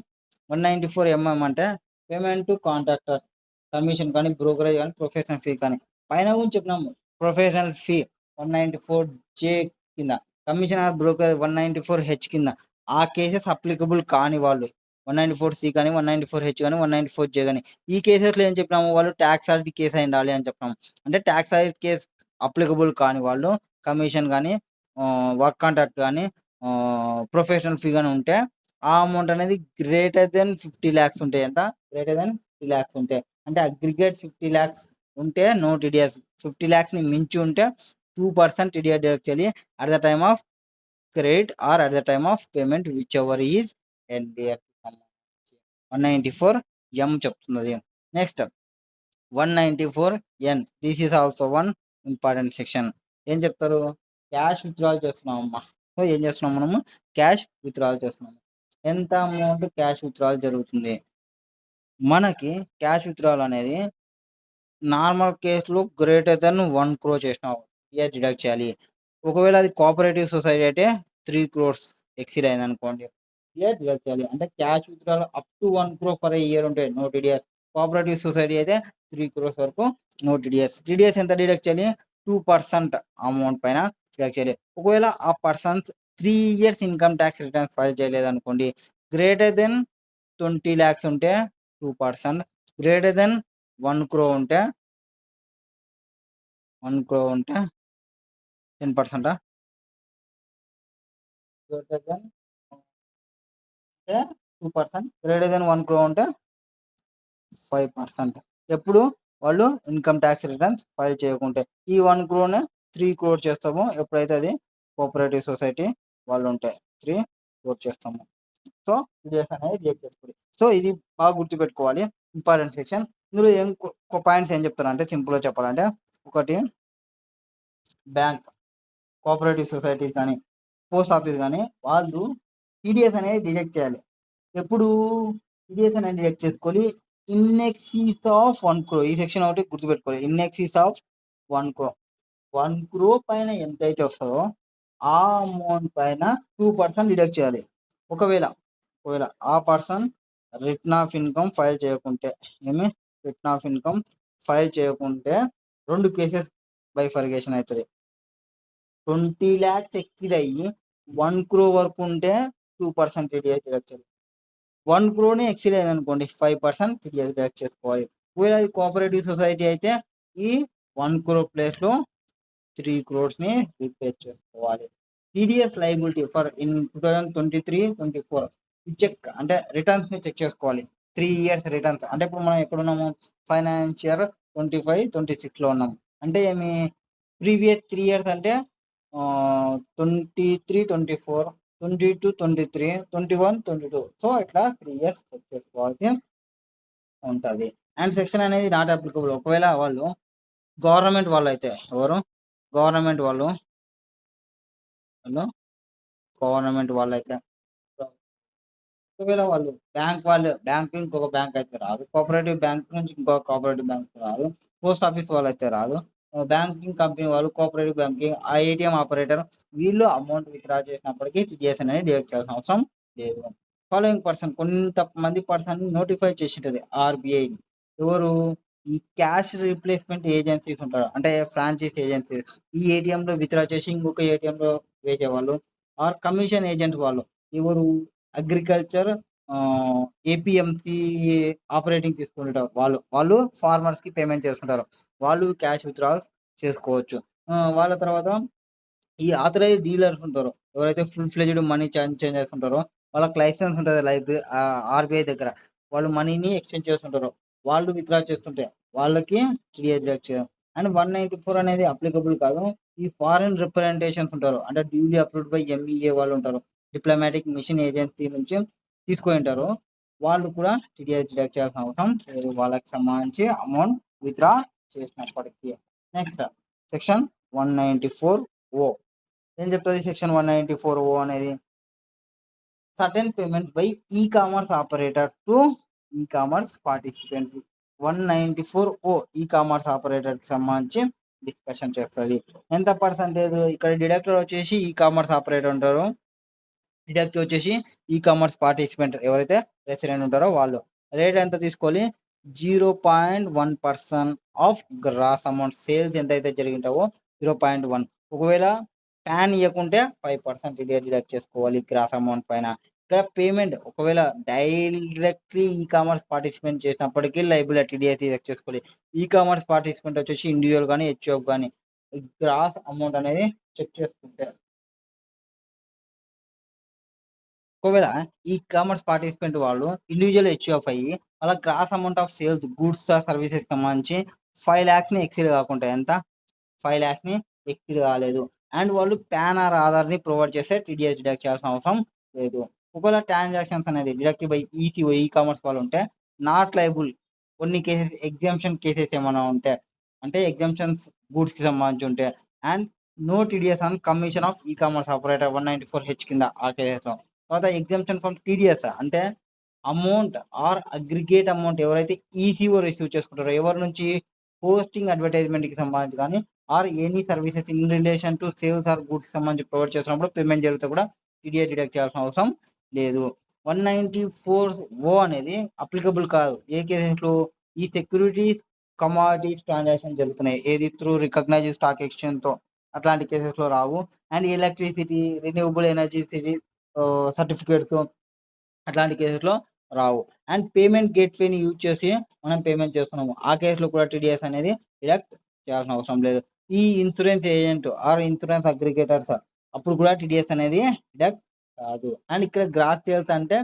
194 ఎంఎం అంటే పేమెంట్ టు కాంట్రాక్టర్ కమిషన్ కానీ బ్రోకరేజ్ కానీ ప్రొఫెషనల్ ఫీ కానీ. పైన గురించి చెప్పినాము ప్రొఫెషనల్ ఫీ 194 జే కింద, కమిషన్ ఆర్ బ్రోకర్ 194 హెచ్ కింద. ఆ కేసెస్ అప్లికబుల్ కాని వాళ్ళు 194 సి కానీ 194 హెచ్ కానీ 194 జే కానీ. ఈ కేసెస్లో ఏం చెప్పినాము, వాళ్ళు ట్యాక్స్ ఆడిట్ కేసు అయి ఉండాలి అని చెప్పినాము. అంటే ట్యాక్స్ ఆడిట్ కేసు అప్లికబుల్ కాని వాళ్ళు కమిషన్ కానీ వర్క్ కాంట్రాక్ట్ కానీ ప్రొఫెషనల్ ఫీ కానీ ఉంటే ఆ అమౌంట్ అనేది గ్రేటర్ దెన్ 50 lakhs ఉంటాయి. ఎంత గ్రేటర్ దెన్ 50 lakhs ఉంటాయి అంటే అగ్రిగేట్ 50 lakhs ఉంటే నో టీడీఎస్. 50 lakhs ని మించి ఉంటే 2% టీడీఎస్ డిడక్ట్ చేయాలి at the time of credit or at the time of payment whichever is ఎన్డిఎఫ్. 194 ఎం చెప్తున్నది. Next 194 N. This is also one important section. ఏం చెప్తారు, క్యాష్ విత్డ్రాల్ చేస్తున్నాం అమ్మా. సో ఏం చేస్తున్నాం మనము, క్యాష్ విత్డ్రాల్ చేస్తున్నాము. ఎంత అమౌంట్ క్యాష్ విత్డ్రాల్ జరుగుతుంది, మనకి క్యాష్ విత్డ్రాల్ అనేది నార్మల్ కేసులో గ్రేటర్ దెన్ 1 crore చేసినావు ఇయర్ డిడక్ట్ చేయాలి. ఒకవేళ అది కోఆపరేటివ్ సొసైటీ అయితే 3 crores ఎక్సీడ్ అయింది అనుకోండి, ఇయర్ డిడక్ట్ చేయాలి. అంటే cash withdrawal up to 1 crore for year ఉంటాయి, నో టీడీఎస్. కోఆపరేటివ్ సొసైటీ అయితే 3 crores వరకు నో టీడీఎస్. టీడీఎస్ ఎంత డిడక్ట్ చేయాలి, 2% అమౌంట్ పైన డిడక్ట్ చేయాలి. ఒకవేళ ఆ persons 3 years income tax return file చేయలేదు అనుకోండి, గ్రేటర్ దెన్ 20 lakhs ఉంటే 2%, గ్రేటర్ దెన్ 1 crore ఉంటే 10%, greater than 2%, greater than 1 crore ఉంటే 5%. ఎప్పుడు వాళ్ళు ఇన్కమ్ ట్యాక్స్ రిటర్న్స్ ఫైల్ చేయకుంటే. ఈ 1 crore 3 crore చేస్తాము ఎప్పుడైతే అది కోఆపరేటివ్ సొసైటీ వాళ్ళు ఉంటాయి, 3 crore చేస్తాము. సో టీడీఎస్ అనేది రిజెక్ట్ చేసుకోవాలి. సో ఇది బాగా గుర్తుపెట్టుకోవాలి, ఇంపార్టెంట్ సెక్షన్. ఇందులో పాయింట్స్ ఏం చెప్తారు అంటే సింపుల్గా చెప్పాలంటే, ఒకటి బ్యాంక్, కోఆపరేటివ్ సొసైటీస్ కానీ పోస్ట్ ఆఫీస్ కానీ వాళ్ళు టీడీఎస్ అనేది డిడక్ట్ చేయాలి. ఎప్పుడు టీడీఎస్ అనేది డిడక్ట్ చేసుకోవాలి, ఇన్ ఎక్సీస్ ఆఫ్ 1 crore. ఈ సెక్షన్ ఒకటి గుర్తుపెట్టుకోవాలి, in excess of 1 crore. 1 crore పైన ఎంతైతే వస్తుందో ఆ అమౌంట్ పైన 2% డిడక్ట్ చేయాలి. ఒకవేళ ఆ person return of income file చేయకుంటే, రిటర్న్ ఆఫ్ ఇన్కమ్ ఫైల్ చేయకుంటే 2 కేసెస్ బైఫర్గేషన్ అవుతుంది. 20 lakhs ఎక్సీడ్ అయ్యి 1 crore వరకు ఉంటే 2% టీడీఎస్ డిడక్ట్ చేయాలి. 1 crore ఎక్సీడ్ అయింది అనుకోండి 5% టీడీఎస్ డిడక్ట్ చేసుకోవాలి. ఒకవేళ అది కోఆపరేటివ్ సొసైటీ అయితే ఈ 1 crore ప్లేస్లో 3 crores రిపేర్ చేసుకోవాలి. TDS liability for in 2023-24 check అంటే రిటర్న్స్ చెక్ చేసుకోవాలి. 3 years రిటర్న్స్ అంటే ఇప్పుడు మనం ఎక్కడ ఉన్నాము, ఫైనాన్షియల్ 25-26లో ఉన్నాము. అంటే ఏమి, ప్రీవియస్ 3 years అంటే 23-24, 22-23, 21-22. సో ఇట్లా 3 years చెక్ చేసుకోవాల్సి ఉంటుంది. అండ్ సెక్షన్ అనేది నాట్ అప్లికబుల్ ఒకవేళ వాళ్ళు గవర్నమెంట్ వాళ్ళు అయితే. ఎవరు, గవర్నమెంట్ వాళ్ళు అయితే. ఒకవేళ వాళ్ళు బ్యాంక్ ఇంకొక బ్యాంక్ అయితే రాదు, కోఆపరేటివ్ బ్యాంక్ నుంచి ఇంకొక కోఆపరేటివ్ బ్యాంక్ రాదు, పోస్ట్ ఆఫీస్ వాళ్ళు అయితే రాదు, బ్యాంకింగ్ కంపెనీ వాళ్ళు, కోఆపరేటివ్ బ్యాంకింగ్, ఆ ఏటీఎం ఆపరేటర్ వీళ్ళు అమౌంట్ విత్డ్రా చేసినప్పటికీ టీడీఎస్ అనేది డిడక్ట్ చేయాల్సిన అవసరం లేదు. ఫాలోయింగ్ పర్సన్, కొంతమంది పర్సన్ నోటిఫై చేసింటది ఆర్బీఐ. ఎవరు, ఈ క్యాష్ రీప్లేస్మెంట్ ఏజెన్సీస్ ఉంటారు, అంటే ఫ్రాంచైజ్ ఏజెన్సీస్. ఈ ఏటీఎంలో విత్డ్రా చేసి ఇంకొక ఏటీఎంలో వేసేవాళ్ళు, ఆర్ కమిషన్ ఏజెంట్ వాళ్ళు. ఎవరు, అగ్రికల్చర్ ఏపీఎంసీ ఆపరేటింగ్ తీసుకుంటారు వాళ్ళు ఫార్మర్స్ కి పేమెంట్ చేస్తుంటారు, వాళ్ళు క్యాష్ విత్డ్రాల్స్ చేసుకోవచ్చు. వాళ్ళ తర్వాత ఈ ఆథరైజ్ డీలర్స్ ఉంటారు, ఎవరైతే ఫుల్ ఫ్లెజ్డ్ మనీ చేంజ్ చేస్తుంటారో వాళ్ళకి లైసెన్స్ ఉంటుంది లైబ్రరీ ఆర్బీఐ దగ్గర, వాళ్ళు మనీని ఎక్స్చేంజ్ చేస్తుంటారు, వాళ్ళు విత్డ్రా చేస్తుంటే వాళ్ళకి టీడీఎస్ డిడక్ట్ చేయడం. అండ్ 194 అనేది అప్లికబుల్ కాదు. ఈ ఫారిన్ రిప్రజెంటేషన్స్ ఉంటారు, అంటే డ్యూలీ అప్రూవ్డ్ బై ఎంఈఏ వాళ్ళు ఉంటారు, డిప్లొమాటిక్ మిషన్ ఏజెన్సీ నుంచి తీసుకొని ఉంటారు. వాళ్ళు కూడా టీడీఎస్ డిడక్ట్ చేయాల్సిన అవసరం లేదు, వాళ్ళకి సంబంధించి అమౌంట్ విత్డ్రా చేసినప్పటికీ. నెక్స్ట్ సెక్షన్ 194O ఏం చెప్తుంది? సెక్షన్ 194O అనేది సర్టెన్ పేమెంట్ బై ఈ commerce operator to e commerce participants. 194O ఈ కామర్స్ ఆపరేటర్ కి సంబంధించి డిస్కషన్ చేస్తుంది. ఎంత పర్సంటేజ్? ఇక్కడ డిడక్టర్ వచ్చేసి ఈ కామర్స్ ఆపరేటర్ ఉంటారు, డిడక్ట్ వచ్చేసి ఈ కామర్స్ పార్టిసిపెంట్ ఎవరైతే రెసిడెంట్ ఉంటారో వాళ్ళు. రేట్ ఎంత తీసుకోవాలి? 0.1% ఆఫ్ గ్రాస్ అమౌంట్. సేల్స్ ఎంతైతే జరిగింటావో 0.1. ఒకవేళ ప్యాన్ ఇవ్వకుంటే 5% డిడక్ట్ చేసుకోవాలి గ్రాస్ అమౌంట్ పైన. ఇక్కడ పేమెంట్ ఒకవేళ డైరెక్ట్లీ ఈ కామర్స్ పార్టిసిపెంట్ చేసినప్పటికీ లైబుల్ టీడీఎస్ డిడక్ట్ చేసుకోవాలి. ఈ కామర్స్ పార్టిసిపెంట్ వచ్చేసి ఇండివిజువల్ కానీ హెచ్ఓఎఫ్ కానీ గ్రాస్ అమౌంట్ అనేది చెక్ చేసుకుంటే, ఒకవేళ ఈ కామర్స్ పార్టిసిపెంట్ వాళ్ళు ఇండివిజువల్ హెచ్ఓఎఫ్ అయ్యి వాళ్ళ gross amount of sales goods services సంబంధించి 5 lakhs ని ఎక్సీడ్ కాకుండా, ఎంత 5 lakhs ని ఎక్సీడ్ కాలేదు, అండ్ వాళ్ళు పాన్ ఆర్ ఆధార్ ని ప్రొవైడ్ చేస్తే టీడీఎస్ డిడక్ట్ చేయాల్సిన అవసరం లేదు. ఒకవేళ ట్రాన్సాక్షన్స్ అనేది deduct by ECO e commerce వాళ్ళు ఉంటే నాట్ లైబుల్. కొన్ని కేసెస్ ఎగ్జామ్షన్ కేసెస్ ఏమైనా ఉంటే, అంటే ఎగ్జామ్షన్స్ గూడ్స్ కి సంబంధించి ఉంటే, and no TDS on commission of e commerce operator 194H కింద ఆ కేసెస్. తర్వాత ఎగ్జామ్షన్ ఫ్రమ్ టీడీఎస్ అంటే అమౌంట్ ఆర్ అగ్రిగేట్ అమౌంట్ ఎవరైతే ఈసీఓ రిసీవ్ చేసుకుంటారో, ఎవరి నుంచి? పోస్టింగ్ అడ్వర్టైజ్మెంట్ కి సంబంధించి కానీ or any services in relation to sales or goods సంబంధించి ప్రొవైడ్ చేసినప్పుడు పేమెంట్ జరిగితే కూడా టీడీఎస్ డిడక్ట్ చేయాల్సిన అవసరం లేదు. 194O అనేది అప్లికబుల్ కాదు ఏ కేసెస్లో? ఈ సెక్యూరిటీస్ కమాడిటీస్ ట్రాన్సాక్షన్ జరుగుతున్నాయి ఏది? త్రూ రికగ్నైజ్డ్ స్టాక్ ఎక్స్చేంజ్ తో, అట్లాంటి కేసెస్లో రావు. అండ్ ఎలక్ట్రిసిటీ, రెన్యూవబుల్ ఎనర్జీ సర్టిఫికేట్తో, అట్లాంటి కేసులో రావు. అండ్ పేమెంట్ గేట్వేని యూజ్ చేసి మనం పేమెంట్ చేస్తున్నాము, ఆ కేసులో కూడా టీడీఎస్ అనేది డిడక్ట్ చేయాల్సిన అవసరం లేదు. ఈ insurance agent or insurance aggregators అప్పుడు కూడా టీడీఎస్ అనేది డిడక్ట్ కాదు. అండ్ ఇక్కడ గ్రాస్ సేల్స్ అంటే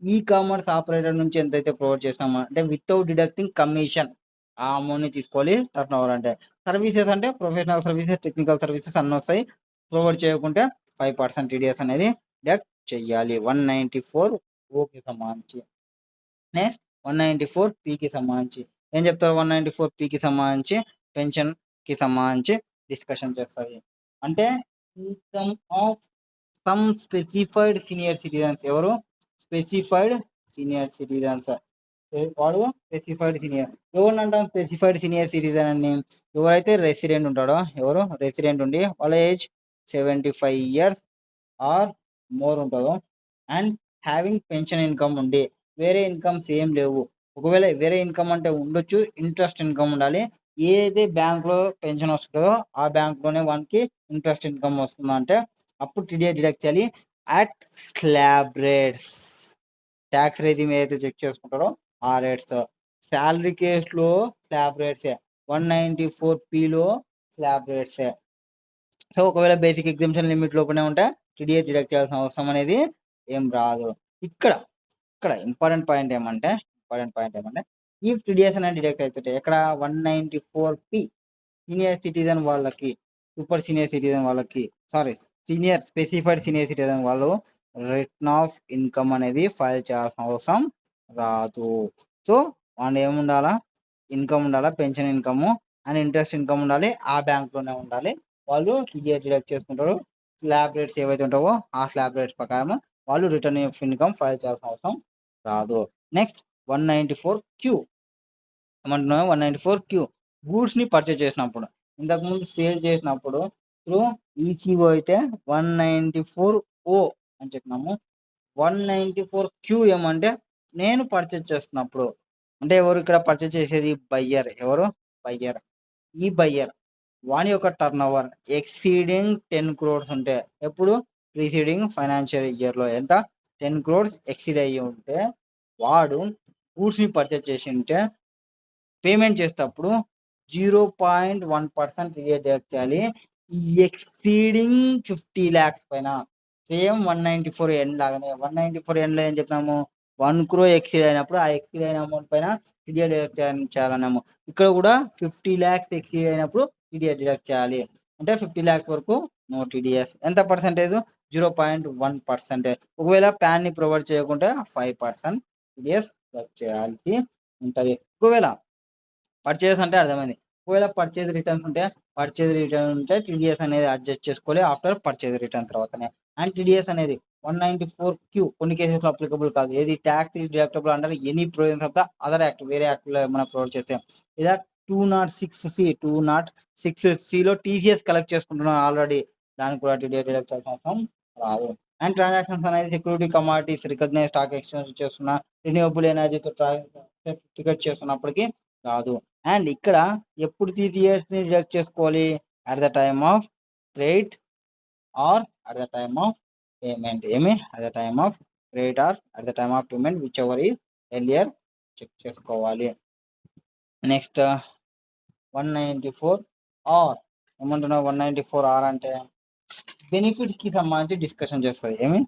ఈ కామర్స్ ఆపరేటర్ నుంచి ఎంతైతే ప్రొవైడ్ చేసినామో అంటే వితౌట్ డిడక్టింగ్ కమిషన్ ఆ అమౌంట్ ని తీసుకోవాలి టర్న్ ఓవర్ అంటే. సర్వీసెస్ అంటే ప్రొఫెషనల్ సర్వీసెస్, టెక్నికల్ సర్వీసెస్ అన్నీ వస్తాయి. ప్రొవైడ్ చేయకుంటే 5% టీడీఎస్ అనేది డిడక్ట్ చెయ్యాలి 194ఓకి సంబంధించి. నెక్స్ట్ 194పీకి సంబంధించి ఏం చెప్తారు? 194పీకి సంబంధించి పెన్షన్ కి సంబంధించి డిస్కషన్ చేస్తుంది. అంటే income of some specified senior citizens. ఎవరు? Specified senior citizens. వాడు స్పెసిఫైడ్ సీనియర్. ఎవరిని అంటాం స్పెసిఫైడ్ సీనియర్ సిటిజన్ అని? ఎవరైతే రెసిడెంట్ ఉంటాడో, ఎవరు రెసిడెంట్ ఉండి వాళ్ళ ఏజ్ 75 years ఆర్ మోర్ ఉంటుందో, అండ్ హ్యావింగ్ పెన్షన్ ఇన్కమ్ ఉండి వేరే ఇన్కమ్స్ ఏం లేవు. ఒకవేళ వేరే ఇన్కమ్ అంటే ఉండొచ్చు, ఇంట్రెస్ట్ ఇన్కమ్ ఉండాలి. ఏదైతే బ్యాంక్లో పెన్షన్ వస్తుందో ఆ బ్యాంక్లోనే వానికి ఇంట్రెస్ట్ ఇన్కమ్ వస్తుందంటే అప్పుడు టీడీఎస్ డిడక్ట్ చేయాలి అట్ స్లాబ్ రేట్స్. ట్యాక్స్ రేజిమ్ ఏదైతే చెక్ చేసుకుంటారో ఆ రేట్స్. శాలరీ కేసులో స్లాబ్ రేట్సే, 194పీలో స్లాబ్ రేట్సే. సో ఒకవేళ బేసిక్ ఎగ్జామ్షన్ లిమిట్ లోపలనే ఉంటే టీడీఎస్ డిడక్ట్ చేయాల్సిన అవసరం అనేది ఏం రాదు. ఇక్కడ ఇక్కడ ఇంపార్టెంట్ పాయింట్ ఏమంటే ఈ టీడీఎస్ అనేది డిడక్ట్ అవుతుంటే ఎక్కడ 194పీ సీనియర్ సిటిజన్ వాళ్ళకి, సూపర్ సీనియర్ సిటిజన్ వాళ్ళకి, sorry senior specified senior citizen వాళ్ళు రిటర్న్ ఆఫ్ ఇన్కమ్ అనేది ఫైల్ చేయాల్సిన అవసరం రాదు. సో వాళ్ళు ఏముండాలా? ఇన్కమ్ ఉండాలా, pension income and interest income ఉండాలి, ఆ బ్యాంక్లోనే ఉండాలి. వాళ్ళు టీడీఎస్ డిడక్ట్ చేసుకుంటారు. స్లాబ్ రేట్స్ ఏవైతే ఉంటావో ఆ స్లాబ్ రేట్స్ ప్రకారం వాళ్ళు రిటర్న్ ఆఫ్ ఇన్కమ్ ఫైల్ చేయాల్సిన అవసరం రాదు. నెక్స్ట్ 194క్యూ ఏమంటున్నావు? 194క్యూ గూడ్స్ ని పర్చేజ్ చేసినప్పుడు, ఇంతకుముందు సేల్ చేసినప్పుడు త్రూ ఈసీఓ అయితే 194O అని చెప్పినాము. 194క్యూ ఏమంటే నేను పర్చేజ్ చేస్తున్నప్పుడు, అంటే ఎవరు ఇక్కడ పర్చేజ్ చేసేది? బయ్యర్. ఎవరు? బయ్యర్. ఈ బయ్యర్ వాని యొక్క టర్న్ ఓవర్ ఎక్సీడింగ్ 10 crores ఉంటే, ఎప్పుడు? ప్రీసీడింగ్ ఫైనాన్షియల్ ఇయర్లో ఎంత? 10 crores ఎక్సీడ్ అయ్యి ఉంటే వాడు గూడ్స్ని పర్చేజ్ చేసి ఉంటే పేమెంట్ చేసేటప్పుడు 0.1% డిడక్ట్ చేయాలి ఈ ఎక్సీడింగ్ 50 lakhs పైన. సేమ్ 194N లాగానే 194Nలో ఏం చెప్పినాము? 1 crore ఎక్సీడ్ అయినప్పుడు ఆ ఎక్సీడ్ అయిన అమౌంట్ పైన టీడీఎస్ డిడక్ట్ చేయాలన్నాము. ఇక్కడ కూడా 50 lakhs ఎక్సీడ్ అయినప్పుడు టీడీఎస్ డిడక్ట్ చేయాలి. అంటే 50 lakhs వరకు నో టీడీఎస్. ఎంత పర్సెంటేజ్? 0.1%. ఒకవేళ ప్యాన్ ని ప్రొవైడ్ చేయకుంటే 5%. టీడీఎస్ చేయాల్సి ఉంటుంది. ఒకవేళ పర్చేస్ అంటే అర్థమైంది. ఒకవేళ పర్చేజ్ రిటర్న్స్ ఉంటే టీడీఎస్ అనేది అడ్జస్ట్ చేసుకోవాలి ఆఫ్టర్ పర్చేజ్ రిటర్న్ తర్వాతనే. అండ్ టీడీఎస్ అనేది 194 కొన్ని కేసెస్లో అప్లికబుల్ కాదు. ఏది tax deductible under any provisions of the other act, వేరే యాక్ట్లో మనం ప్రొవైడ్ చేస్తే. ఇదా 206 టీసీఎస్ కలెక్ట్ చేసుకుంటున్నాం ఆల్రెడీ, దానికి కూడా టీడీఎస్ డిడక్ట్ చేయాల్సిన అవసరం రాదు. అండ్ ట్రాన్సాక్షన్స్ అనేది security commodities recognize stock exchange చేస్తున్నా, రిన్యూవబుల్ ఎనర్జీతో సర్టిఫికేట్ చేస్తున్నప్పటికీ రాదు. అండ్ ఇక్కడ ఎప్పుడు టీటీఎస్ని డిడక్ట్ చేసుకోవాలి? At the time of credit or at the time of payment. At the time of credit or at the time of payment, whichever is earlier check చేసుకోవాలి. నెక్స్ట్ 194 ఆర్ ఏమంటున్నావు? 194 ఆర్ అంటే బెనిఫిట్స్ కి సంబంధించి డిస్కషన్ చేస్తుంది.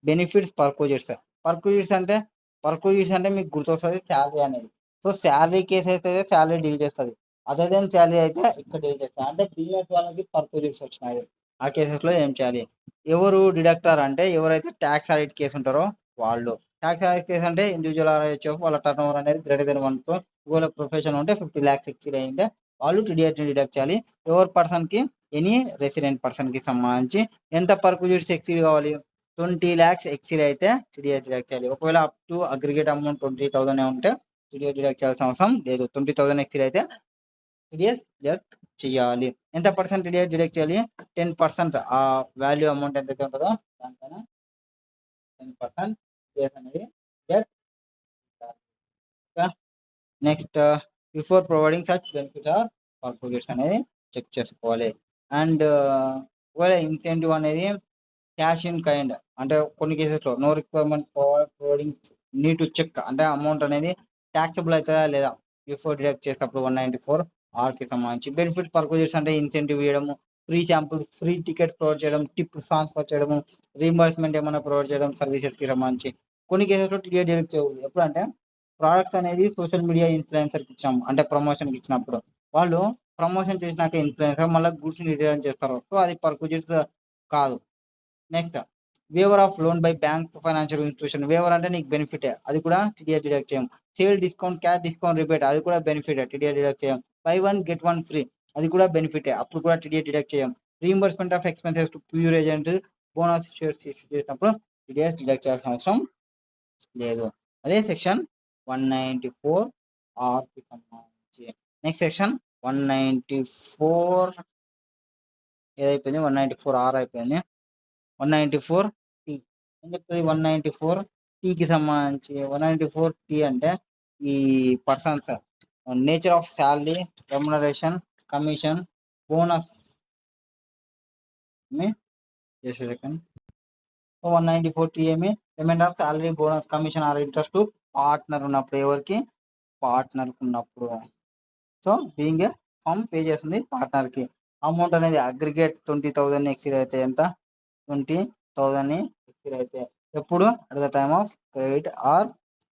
బెనిఫిట్స్ పర్క్యూజిట్స్ అంటే మీకు గుర్తొస్తుంది శాలరీ అనేది. సో శాలరీ కేసు అయితే శాలరీ డీల్ చేస్తుంది, అదర్ దెన్ శాలరీ అయితే ఇక్కడ డీల్ చేస్తుంది. అంటే బిజినెస్ వాళ్ళకి పర్క్యూజిట్స్ వచ్చినాయి, ఆ కేసెస్లో ఏం చేయాలి? ఎవరు డిడక్టర్ అంటే ఎవరైతే ట్యాక్స్ ఆడిట్ కేసు ఉంటారో వాళ్ళు. ట్యాక్స్ ఆడిట్ కేసు అంటే ఇండివిజువల్ ఆర్హెచ్ఎఫ్ వాళ్ళ టర్న్ ఓవర్ అనేది గ్రేటర్ దెన్ 1 crore, ఒకవేళ ప్రొఫెషన్ ఉంటే 50 lakhs ఎక్సీడ్ అయింటే వాళ్ళు టీడీఎస్ని డిడక్ట్ చేయాలి. ఎవరి పర్సన్కి? ఎనీ రెసిడెంట్ పర్సన్కి సంబంధించి ఎంత పర్క్యూజిట్స్ ఎక్సీడ్ కావాలి? 20 lakhs ఎక్సీడ్ అయితే టీడీఎస్ డిడక్ట్ చేయాలి. ఒకవేళ అప్ టు అగ్రిగేట్ అమౌంట్ 20,000 ఉంటే టీడీఎస్ డిడక్ట్ చేయాల్సిన అవసరం లేదు. 20,000 ఎక్సీడ్ అయితే టీడీఎస్ డిడక్ట్ చేయాలి. ఎంత పర్సెంట్ టీడీఎస్ డిడక్ట్ చేయాలి? 10%. ఆ వాల్యూ అమౌంట్ ఎంతైతే ఉంటుందో దానిపైన 10% టీడీఎస్ అనేది డిడక్ట్ చేయాలి. Next before providing such benefits or perquisites అనేది చెక్ చేసుకోవాలి. అండ్ ఒకవేళ ఇన్సెంటివ్ అనేది క్యాష్ ఇన్ కైండ్ అంటే కొన్ని కేసెస్లో no requirement providing need to check అంటే అమౌంట్ అనేది ట్యాక్సబుల్ అవుతుందా లేదా బిఫోర్ డిడక్ట్ చేసేటప్పుడు 194 ఆర్కి సంబంధించి. బెనిఫిట్ పర్క్యూజిట్స్ అంటే ఇన్సెంటివ్ ఇవ్వడము, free sample, free ticket provide చేయడం, టిప్ ట్రాన్స్ఫర్ చేయడము, రీంబర్స్మెంట్ ఏమైనా ప్రొవైడ్ చేయడం సర్వీసెస్కి సంబంధించి. కొన్ని కేసెస్లో టీడీఎస్ డిడక్ట్ చేయకూడదు. ఎప్పుడంటే ప్రోడక్ట్స్ అనేది సోషల్ మీడియా ఇన్ఫ్లుయెన్సర్కి ఇచ్చాము అంటే ప్రమోషన్కి ఇచ్చినప్పుడు వాళ్ళు ప్రమోషన్ చేసినాక ఇన్ఫ్లుయెన్సర్ మళ్ళీ గూడ్స్ని రిటర్న్ చేస్తారు, సో అది పర్క్యూజిట్స్ కాదు. Next waiver of loan by bank financial institution. Waiver అంటే నీకు బెనిఫిట్, అది కూడా టీడీఎస్ డిడక్ట్ చేయం. Sale discount, cash discount rebate, అది కూడా బెనిఫిట్, టీడీఎస్ డిడక్ట్ చేయం. బై 1 get 1 ఫ్రీ, అది కూడా బెనిఫిట్, అప్పుడు కూడా టీడీఎస్ డిడక్ట్ చేయం. Reimbursement of expenses to pure agent, bonus shares issue చేసినప్పుడు టీడీఎస్ డిడక్ట్ చేయాల్సిన అవసరం లేదు. అదే సెక్షన్ 194 ఆర్కి సంబంధించి. Next section 194 ఏదైపోయింది? 194 ఆర్ అయిపోయింది. 194 టీ ఏం చెప్తుంది? 194 టీకి సంబంధించి. 194 టీ అంటే ఈ persons nature of salary, remuneration, commission, bonus. చేసే second 194 T payment of salary, bonus, commission or interest partner ఉన్నప్పుడు. ఎవరికి? పార్ట్నర్ ఉన్నప్పుడు. So being a firm pay చేస్తుంది పార్ట్నర్కి. అమౌంట్ అనేది అగ్రిగేట్ 20,000 ఎక్సీడ్ అయితే ఎంత? 20,000 ఎక్సీడ్ అయితే ఎప్పుడు? At the time of credit or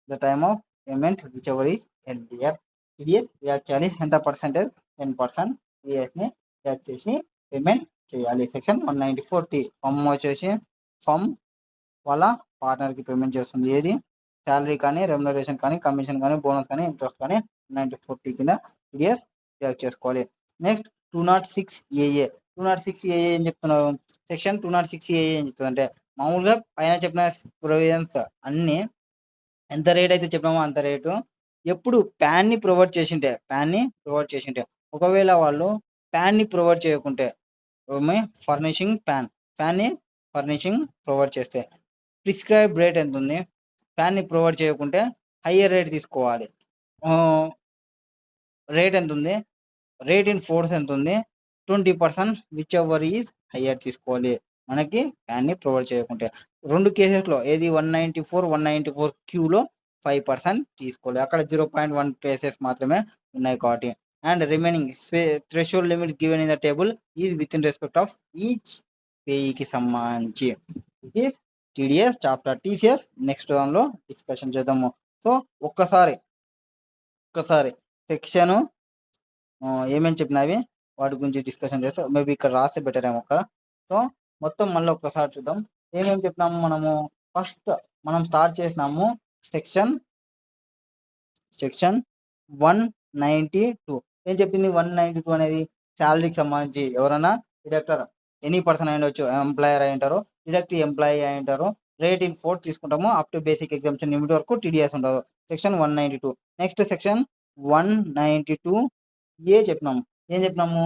the time of payment, whichever is earlier. TDS deduct చేయాలి. ఎంత పర్సెంటేజ్? 10% టీడీఎస్ని డిడక్ట్ చేసి పేమెంట్ చేయాలి. సెక్షన్ 194 టీ ఫర్మ్ వచ్చేసి ఫర్మ్ వాళ్ళ పార్ట్నర్కి పేమెంట్ చేస్తుంది. ఏది? శాలరీ కానీ, రెమ్యునరేషన్ కానీ, కమిషన్ కానీ, బోనస్ కానీ, ఇంట్రెస్ట్ కానీ 194 టీ కింద టీడీఎస్ డిడక్ట్ చేసుకోవాలి. నెక్స్ట్ 206 ఏఏ. 206 ఏఏ ఏం చెప్తున్నారు? సెక్షన్ 206 ఏఏ ఏం చెప్తుంది అంటే మామూలుగా పైన చెప్పిన ప్రొవిజన్స్ అన్నీ ఎంత రేట్ అయితే చెప్పినామో అంత రేటు ఎప్పుడు ప్యాన్ని ప్రొవైడ్ చేసింటే ఒకవేళ వాళ్ళు ప్యాన్ని ప్రొవైడ్ చేయకుంటే ఫర్నిషింగ్ ఫ్యాన్ని ఫర్నిషింగ్ ప్రొవైడ్ చేస్తే ప్రిస్క్రైబ్ రేట్ ఎంత ఉంది? ఫ్యాన్ని ప్రొవైడ్ చేయకుంటే హయ్యర్ రేట్ తీసుకోవాలి. రేట్ ఎంత ఉంది? రేట్ ఇన్ ఫోర్స్ ఎంత ఉంది? 20%, విచ్ ఎవర్ ఈజ్ హయ్యర్ తీసుకోవాలి మనకి ఫ్యాన్ని ప్రొవైడ్ చేయకుంటే. రెండు కేసెస్లో ఏది? 194, 194 క్యూలో 5% తీసుకోవాలి. అక్కడ 0.1 ప్లేసెస్ మాత్రమే ఉన్నాయి కాబట్టి. And remaining threshold limits given in the table is with in respect of each పేయికి సంబంధించి. ఇది టీడీఎస్ చాప్టర్ టీసీఎస్ నెక్స్ట్ దానిలో డిస్కషన్ చేద్దాము. సో ఒక్కసారి సెక్షన్ ఏమేమి చెప్పినవి వాటి గురించి డిస్కషన్ చేస్తే మేబీ ఇక్కడ రాస్తే బెటర్ ఏమో కదా. సో మొత్తం మళ్ళీ ఒక్కసారి చూద్దాం ఏమేమి చెప్పినాము. మనం స్టార్ట్ చేసినాము సెక్షన్ సెక్షన్ 192 ఏం చెప్పింది? 192 అనేది శాలరీకి సంబంధించి ఎవరైనా డిడక్టర్ ఎనీ పర్సన్ అయి ఉండొచ్చు, ఎంప్లాయర్ అయి ఉంటారు, డిడక్ట్ ఎంప్లాయీ అయి ఉంటారు. రేట్ ఇన్ ఫోర్త్ తీసుకుంటాము, up to basic exemption limit వరకు టీడీఎస్ ఉండదు. సెక్షన్ 192. నెక్స్ట్ సెక్షన్ 192 ఏ చెప్పినాము. ఏం చెప్పినాము?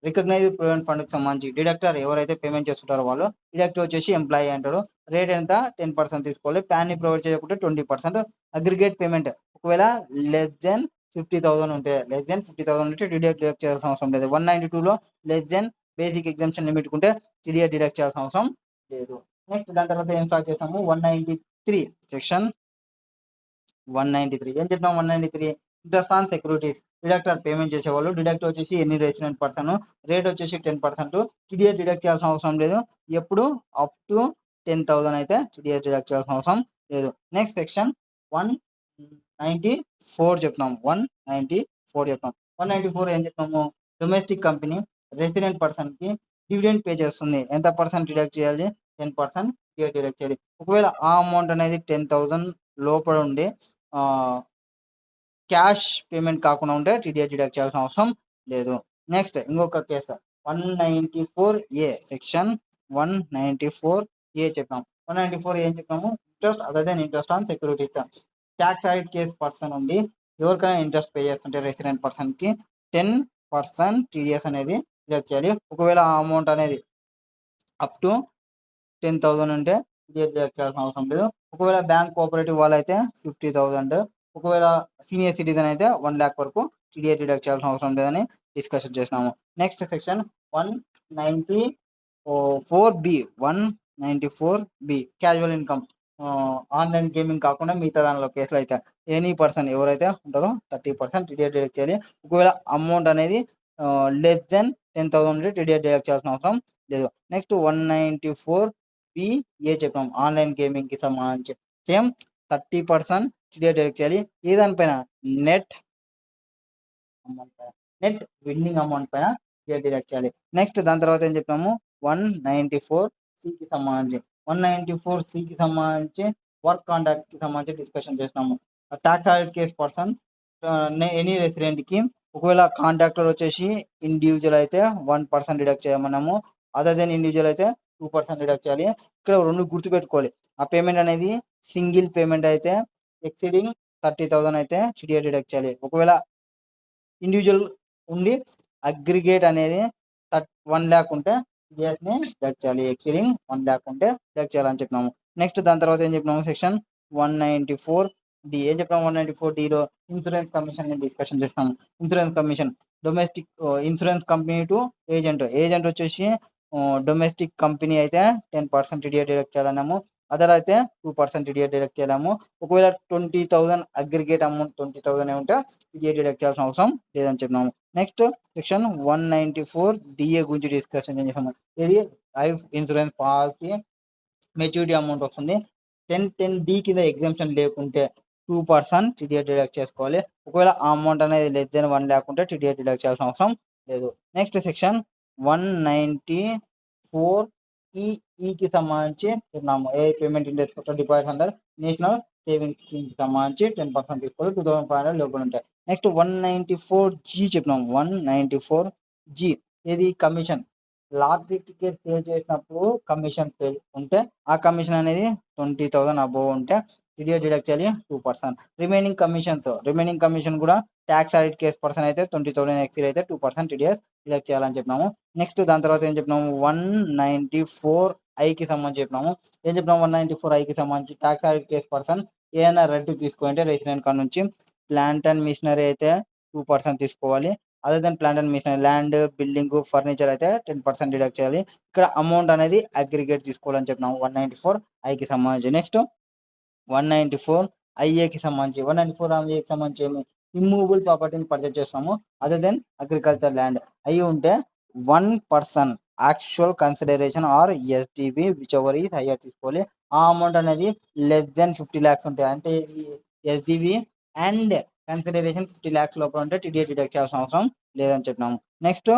రికగ్నైజ్ ప్రొవిడెంట్ ఫండ్ కి సంబంధించి డిడక్టర్ ఎవరైతే పేమెంట్ చేసుకుంటారో వాళ్ళు, డిడక్టర్ వచ్చేసి ఎంప్లాయీ అంటారు. రేట్ ఎంత? 10% తీసుకోవాలి. ప్యాన్ ని ప్రొవైడ్ చేయకుంటే 20%. అగ్రిగేట్ పేమెంట్ ఒకవేళ లెస్ దెన్ 50,000 ఉంటే, ఉంటే టీడీఎస్ డిడక్ట్ చేయాల్సిన అవసరం లేదు. 192లో less than basic exemption limit ఉంటే టీడీఎస్ డిడక్ట్ చేయాల్సిన అవసరం లేదు. నెక్స్ట్ దాని తర్వాత ఏం స్టార్ట్ చేసాము? 193 సెక్షన్ 193 ఏం చెప్పినాం? 193 interest on securities. Deductor payment చేసేవాళ్ళు, డిడక్ట్ వచ్చేసి ఎన్ని రెసిడెంట్ పర్సన్, రేట్ వచ్చేసి 10%. టీడీఎస్ డిడక్ట్ చేయాల్సిన అవసరం లేదు. ఎప్పుడు? అప్ టు 10,000 అయితే టీడీఎస్ డిడక్ట్ చేయాల్సిన అవసరం లేదు. నెక్స్ట్ సెక్షన్ 194 చెప్తున్నాం. 194 చెప్తాం. 194 ఏం చెప్తాము? డొమెస్టిక్ కంపెనీ రెసిడెంట్ పర్సన్ కి డివిడెండ్ పే చేస్తుంది. ఎంత పర్సెంట్ డిడక్ట్ చేయాలి? 10% డిడక్ట్ చేయాలి. ఒకవేళ ఆ అమౌంట్ అనేది 10,000 లోపల ఉండి క్యాష్ పేమెంట్ కాకుండా ఉంటే టీడీఎస్ డిడక్ట్ చేయాల్సిన అవసరం లేదు. నెక్స్ట్ ఇంకొక కేసు 194A సెక్షన్ 194A చెప్పాం. 194 ఏం చెప్పాము? Interest other than interest on securities. Tax రైట్ కేసు పర్సన్ ఉండి ఎవరికైనా ఇంట్రెస్ట్ పే చేస్తుంటే రెసిడెంట్ పర్సన్ కి 10% టీడీఎస్ అనేది డిడక్ట్ చేయాలి. ఒకవేళ ఆ అమౌంట్ అనేది అప్ టు 10,000 ఉంటే టీడీఎస్ డిడక్ట్ చేయాల్సిన అవసరం లేదు. ఒకవేళ బ్యాంక్ కోఆపరేటివ్ వాళ్ళు అయితే 50,000, ఒకవేళ సీనియర్ సిటిజన్ అయితే 1 lakh వరకు టీడీఎస్ డిడక్ట్ చేయాల్సిన అవసరం లేదని డిస్కషన్ చేసినాము. Next section 194B 194B casual income. Online gaming కాకుండా మిగతా దానిలో కేసులు అయితే ఎనీ పర్సన్ ఎవరైతే ఉంటారో 30% టీడీఎస్ డిడక్ట్ చేయాలి. ఒకవేళ అమౌంట్ అనేది లెస్ దెన్ 10,000 ఉంటే టీడీఎస్ డిడక్ట్ చేయాల్సిన అవసరం లేదు. నెక్స్ట్ 194B ఏ చెప్పాం. ఆన్లైన్ గేమింగ్ కి సంబంధించి సేమ్ 30% టీడీఎస్ డిడక్ట్ చేయాలి. ఏ దానిపైన? నెట్ విన్నింగ్ అమౌంట్ పైన టీడీఎస్ డిడక్ట్ చేయాలి. నెక్స్ట్ దాని తర్వాత ఏం చెప్పాము? 194C కి సంబంధించి 194C కి సంబంధించి వర్క్ కాంట్రాక్ట్ కి సంబంధించి డిస్కషన్ చేసినాము. Tax audit case person any resident కి ఒకవేళ కాంట్రాక్టర్ వచ్చేసి ఇండివిజువల్ అయితే 1% డిడక్ట్ చేయమన్నాము. అదర్ దెన్ ఇండివిజువల్ అయితే 2% డిడక్ట్ చేయాలి. ఇక్కడ రెండు గుర్తుపెట్టుకోవాలి. ఆ పేమెంట్ అనేది సింగిల్ పేమెంట్ అయితే ఎక్సీడింగ్ 30,000 అయితే టీడీఎస్ డిడక్ట్ చేయాలి. ఒకవేళ ఇండివిజువల్ ఉండి అగ్రిగేట్ అనేది 1 lakh ఉంటే టీడీఎస్ ని డిడక్ట్ చేయాలి. ఎక్సీడింగ్ 1 lakh ఉంటే డిడక్ట్ చేయాలని చెప్పినాము. నెక్స్ట్ దాని తర్వాత ఏం చెప్పినాము? సెక్షన్ 194D ఏం చెప్పినాము? 194Dలో ఇన్సూరెన్స్ కమిషన్ ని డిస్కషన్ చేస్తాము. Insurance commission domestic insurance company to agent వచ్చేసి డొమెస్టిక్ కంపెనీ అయితే 10% టీడీఎస్ డిడక్ట్ చేయాలన్నాము. అదర్ అయితే 2% టీడీఎస్ డిడక్ట్ చేయాము. ఒకవేళ 20,000 అగ్రిగేట్ అమౌంట్ 20,000 ఉంటే టీడీఎస్ డిడక్ట్ చేయాల్సిన అవసరం లేదని చెప్పినాము. నెక్స్ట్ సెక్షన్ 194DA గురించి డిస్కషన్ చేసాము. ఇది life insurance policy maturity amount వస్తుంది. 1010D కింద ఎగ్జామ్షన్ లేకుంటే 2% టీడీఎస్ డిడక్ట్ చేసుకోవాలి. ఒకవేళ ఆ అమౌంట్ అనేది లెస్ దెన్ 1 lakh ఉంటే టీడీఎస్ డిడక్ట్ చేయాల్సిన అవసరం లేదు. నెక్స్ట్ సెక్షన్ 194కి సంబంధించి చెప్తున్నాము. ఏ పేమెంట్ ఇంట్రెస్ట్ డిపాజిట్ అందరు నేషనల్ సేవింగ్స్ స్కీమ్ కి సంబంధించి 10% తీసుకోవాలి. 2,500 లోపల ఉంటాయి. నెక్స్ట్ 194G చెప్పినాము. 194G ఏది? కమిషన్. లాటరీ టికెట్ సేల్ చేసినప్పుడు కమిషన్ ఉంటే ఆ కమిషన్ అనేది 20,000 అబోవ్ ఉంటే టీడీఎస్ డిడక్ట్ చేయాలి 2%. రిమైనింగ్ కమిషన్ కూడా ట్యాక్స్ ఆడిట్ కేస్ పర్సన్ అయితే 20,000 ఎక్సీడ్ అయితే 2% టీడీఎస్ డిడక్ట్ చేయాలని చెప్పినాము. నెక్స్ట్ దాని తర్వాత ఏం చెప్పినాము? 194I కి సంబంధించి చెప్పినాము. ఏం చెప్పినాము? 194I కి సంబంధించి ట్యాక్స్ ఆడిట్ కేస్ పర్సన్ ఏదైనా రెంట్ తీసుకుంటే రెసిడెంట్ కాడ నుంచి ప్లాంట్ అండ్ మిషనరీ అయితే 2% తీసుకోవాలి. Other than plant and machinery land, building, furniture అయితే 10% డిడక్ట్ చేయాలి. ఇక్కడ అమౌంట్ అనేది అగ్రిగేట్ తీసుకోవాలని చెప్పినాము 194I కి సంబంధించి. నెక్స్ట్ 194IA కి సంబంధించి 194IA కి సంబంధించి ఇమ్మూవబుల్ ప్రాపర్టీని పర్చేజ్ చేస్తాము. అదర్ దెన్ అగ్రికల్చర్ ల్యాండ్ అయి ఉంటే 1% actual consideration or SDV whichever is higher తీసుకోవాలి. ఆ అమౌంట్ అనేది లెస్ దెన్ 50 lakhs ఉంటాయి. అంటే ఎస్డిబి అండ్ కన్సిడరేషన్ 50 lakhs లోపల ఉంటే టీడీఎస్ డిడక్ట్ చేయాల్సిన అవసరం లేదని చెప్పినాము. నెక్స్ట్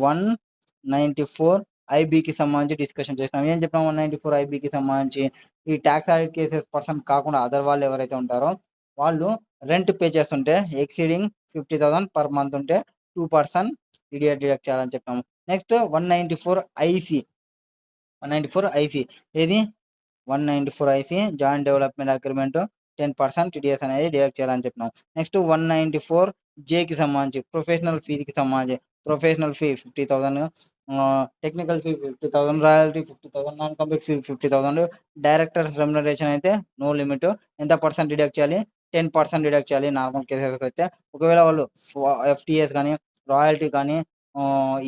194IBకి సంబంధించి డిస్కషన్ చేసినాము. ఏం చెప్పినాము? 194IBకి సంబంధించి ఈ ట్యాక్స్ ఆడిట్ కేసెస్ పర్సన్ కాకుండా అదర్ వాళ్ళు ఎవరైతే ఉంటారో వాళ్ళు రెంట్ పే చేస్తుంటే ఎక్సీడింగ్ 50,000 పర్ మంత్ ఉంటే 2% టీడీఎస్ డిడక్ట్ చేయాలని చెప్పాము. నెక్స్ట్ 194 ఐసి ఏది 194 IC joint development agreement 10% TDS అనేది డిడక్ట్ చేయాలని చెప్పినాం. నెక్స్ట్ 194 జేకి సంబంధించి ప్రొఫెషనల్ ఫీకి సంబంధించి professional fee 50,000, technical fee 50,000, royalty 50,000, non complete fee 50,000, directors remuneration అయితే నో లిమిట్. ఎంత పర్సెంట్ డిడక్ట్ చేయాలి? 10% డిడక్ట్ చేయాలి నార్మల్ కేసెస్ అయితే. ఒకవేళ వాళ్ళు ఎఫ్టీఎస్ కానీ రాయల్టీ కానీ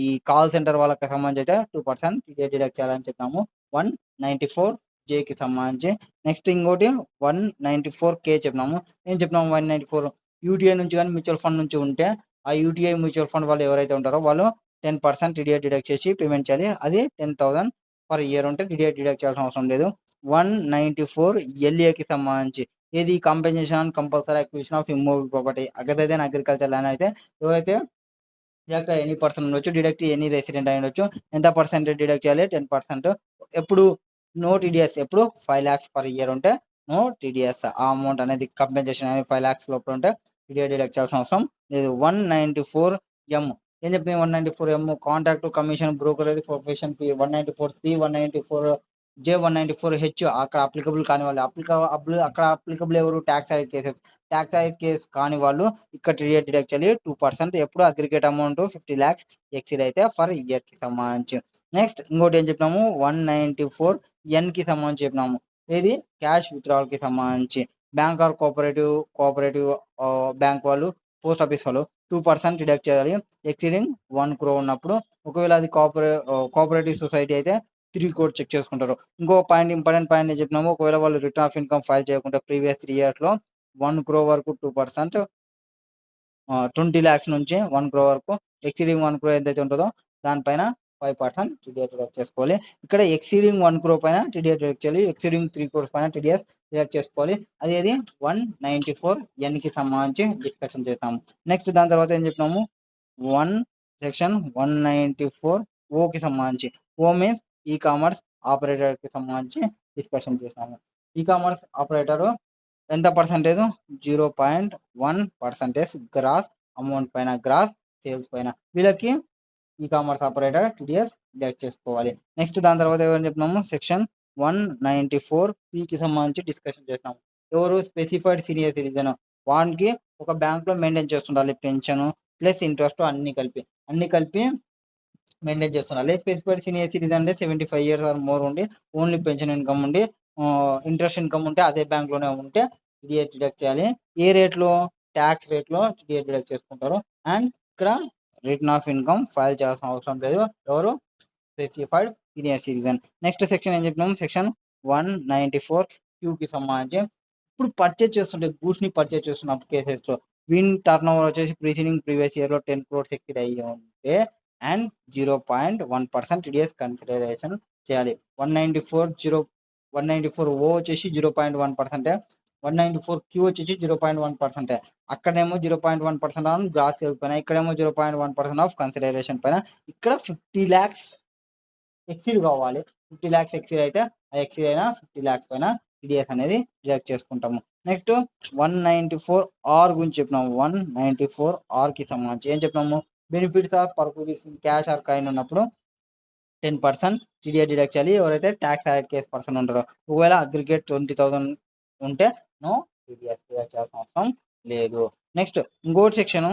ఈ కాల్ సెంటర్ వాళ్ళకి సంబంధించి అయితే 2% డిడక్ట్ చేయాలని చెప్పినాము 194జేకి సంబంధించి. నెక్స్ట్ ఇంకోటి 194K చెప్పినాము. ఏం చెప్పినాము? 194 యూటీఐ నుంచి కానీ మ్యూచువల్ ఫండ్ నుంచి ఉంటే ఆ యూటీఐ మ్యూచువల్ ఫండ్ వాళ్ళు ఎవరైతే ఉంటారో వాళ్ళు 10% టీడీఎస్ డిడక్ట్ చేసి పేమెంట్ చేయాలి. అది 10,000 పర్ ఇయర్ ఉంటే టీడీఎస్ డిడక్ట్ చేయాల్సిన అవసరం లేదు. 194 LAకి సంబంధించి ఏది compensation compulsory acquisition of immovable property agriculture agriculture land అయితే ఎవరైతే డిడక్ట్ ఎనీ పర్సన్ ఉండొచ్చు, డిడక్ట్ ఎనీ రెసిడెంట్ అయి ఉండొచ్చు. ఎంత పర్సెంటేజ్ డిడక్ట్ చేయాలి? 10%. ఎప్పుడు నో టీడీఎస్? ఎప్పుడు 5 lakhs పర్ ఇయర్ ఉంటే నో టీడీఎస్. ఆ అమౌంట్ అనేది కంపెన్సేషన్ అనేది 5 lakhs లోపల ఉంటే టీడీఎస్ డిడక్ట్ చేయాల్సిన అవసరం లేదు. 194M ఏం చెప్పింది? 194M contract commission brokerage profession fee. 194C 194J 194H అక్కడ అప్లికబుల్ కాని వాళ్ళు అక్కడ అప్లికబుల్ ఎవరు? Tax hide cases. Tax hide case కాని వాళ్ళు ఇక్కడ టీడీఎస్ డిడక్ట్ చేయాలి 2%. ఎప్పుడు అగ్రిగేట్ అమౌంట్ 50 lakhs ఎక్సీడ్ అయితే ఫర్ ఇయర్ కి సంబంధించి. నెక్స్ట్ ఇంకోటి ఏం చెప్పినాము? 194Nకి సంబంధించి చెప్పినాము. ఏది? క్యాష్ విత్డ్రావల్ కి సంబంధించి బ్యాంక్ ఆర్ కోఆపరేటివ్ బ్యాంక్ వాళ్ళు పోస్ట్ ఆఫీస్ వాళ్ళు 2% డిడక్ట్ చేయాలి ఎక్సీడింగ్ 1 crore ఉన్నప్పుడు. ఒకవేళ అది కోఆపరేటివ్ సొసైటీ అయితే 3 crore చెక్ చేసుకుంటారు. ఇంకో ఇంపార్టెంట్ పాయింట్ చెప్పినాము. ఒకవేళ వాళ్ళు రిటర్న్ ఆఫ్ ఇన్కమ్ ఫైల్ చేయకుంటే ప్రీవియస్ 3 years లో 1 crore వరకు 2%, 20 lakhs నుంచి 1 crore వరకు ఎక్సీడింగ్ 1 crore ఏదైతే ఉంటుందో దానిపైన 5% టీడీఎస్ డిడక్ట్ చేసుకోవాలి. ఇక్కడ ఎక్సీడింగ్ 1 crore పైన టీడీఎస్ డిడక్ట్ చేయాలి, ఎక్సీడింగ్ 3 crores పైన టీడీఎస్ డిడక్ట్ చేసుకోవాలి. అది 194Nకి సంబంధించి డిస్కషన్ చేస్తాము. నెక్స్ట్ దాని తర్వాత ఏం చెప్పినాము? సెక్షన్ 194Oకి సంబంధించి. ఓ మీన్స్ ఈ కామర్స్ ఆపరేటర్కి సంబంధించి డిస్కషన్ చేస్తాము. ఈ కామర్స్ ఆపరేటర్ ఎంత పర్సెంటేజ్? 0.1% గ్రాస్ అమౌంట్ పైన, గ్రాస్ సేల్స్ పైన వీళ్ళకి ఈ కామర్స్ ఆపరేటర్ టీడీఎస్ డిడక్ట్ చేసుకోవాలి. నెక్స్ట్ దాని తర్వాత ఏమని చెప్పినాము? సెక్షన్ 194Pకి సంబంధించి డిస్కషన్ చేస్తాము. ఎవరు? Specified senior citizen. వానికి ఒక బ్యాంక్ లో మెయింటైన్ చేస్తుండాలి పెన్షన్ ప్లస్ ఇంట్రెస్ట్ అన్ని కలిపి మెయింటైన్ చేస్తుండాలి. స్పెసిఫైడ్ సీనియర్ సిటిజన్ అంటే 75 years ఆర్ మోర్ ఉండి ఓన్లీ పెన్షన్ ఇన్కమ్ ఉండి ఇంట్రెస్ట్ ఇన్కమ్ ఉంటే అదే బ్యాంక్ లోనే ఉంటే టీడీఎస్ డిడక్ట్ చేయాలి. ఏ రేట్లో? ట్యాక్స్ రేట్లో టీడీఎస్ డిడక్ట్ చేసుకుంటారు. అండ్ ఇక్కడ రిటర్న్ ఆఫ్ ఇన్కమ్ ఫైల్ చేయాల్సిన అవసరం లేదు. ఎవరు? Specified senior citizen. Next section ఏం చెప్పినాము? సెక్షన్ 194Qకి సంబంధించి ఇప్పుడు పర్చేజ్ చేస్తుంటే గూడ్స్ ని పర్చేజ్ చేస్తున్నప్పుడు కేసెస్ లో విన్ టర్న్ ఓవర్ వచ్చేసి ప్రీవియస్ ఇయర్ లో 10 crores ఎక్సీడ్ అయ్యి ఉంటే అండ్ 0.1% టీడీఎస్ కన్సిడరేషన్ చేయాలి. 194O వచ్చేసి 0.1%, 194Q వచ్చేసి 0.1%. అక్కడేమో 0.1% ఆన్ గ్రాస్ సేల్స్ పైన, ఇక్కడేమో 0.1% ఆఫ్ కన్సిడరేషన్ పైన. ఇక్కడ 50 lakhs ఎక్సీడ్ కావాలి. 50 lakhs ఎక్సీడ్ అయితే ఆ ఎక్సీడ్ అయినా 50 lakhs పైన టీడీఎస్ అనేది డిడక్ట్ చేసుకుంటాము. నెక్స్ట్ 194R గురించి చెప్పినాము. 194Rకి సంబంధించి ఏం చెప్పినాము? Benefits of purpose cash or coin ఉన్నప్పుడు 10% టీడీఎస్ డిడక్ట్ చేయాలి. ఎవరైతే ట్యాక్స్ హైడ్ కేస్ పర్సన్ ఉంటారో. ఒకవేళ అగ్రిగేట్ 20,000 ఉంటే నో టీడీఎస్ డిడక్ట్ చేయాల్సిన అవసరం లేదు. నెక్స్ట్ ఇంకోటి సెక్షన్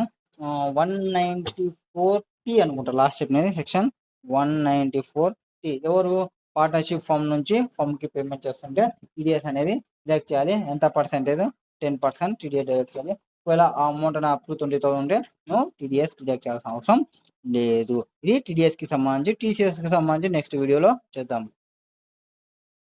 194T అనుకుంటా లాస్ట్ చెప్పినది. సెక్షన్ 194T ఎవరు? పార్ట్నర్షిప్ ఫామ్ నుంచి ఫామ్ కి పేమెంట్ చేస్తుంటే టీడీఎస్ అనేది డిడక్ట్ చేయాలి. ఎంత పర్సెంటేజ్? 10% టీడీఎస్ డిడక్ట్ చేయాలి. ఒకవేళ ఆ అమౌంట్ అప్ టు 20,000 ఉంటే నో టీడీఎస్ డిడక్ట్ చేయాల్సిన అవసరం లేదు. ఇది టీడీఎస్ కి సంబంధించి. టీసీఎస్ కి సంబంధించి నెక్స్ట్ వీడియోలో చేద్దాం.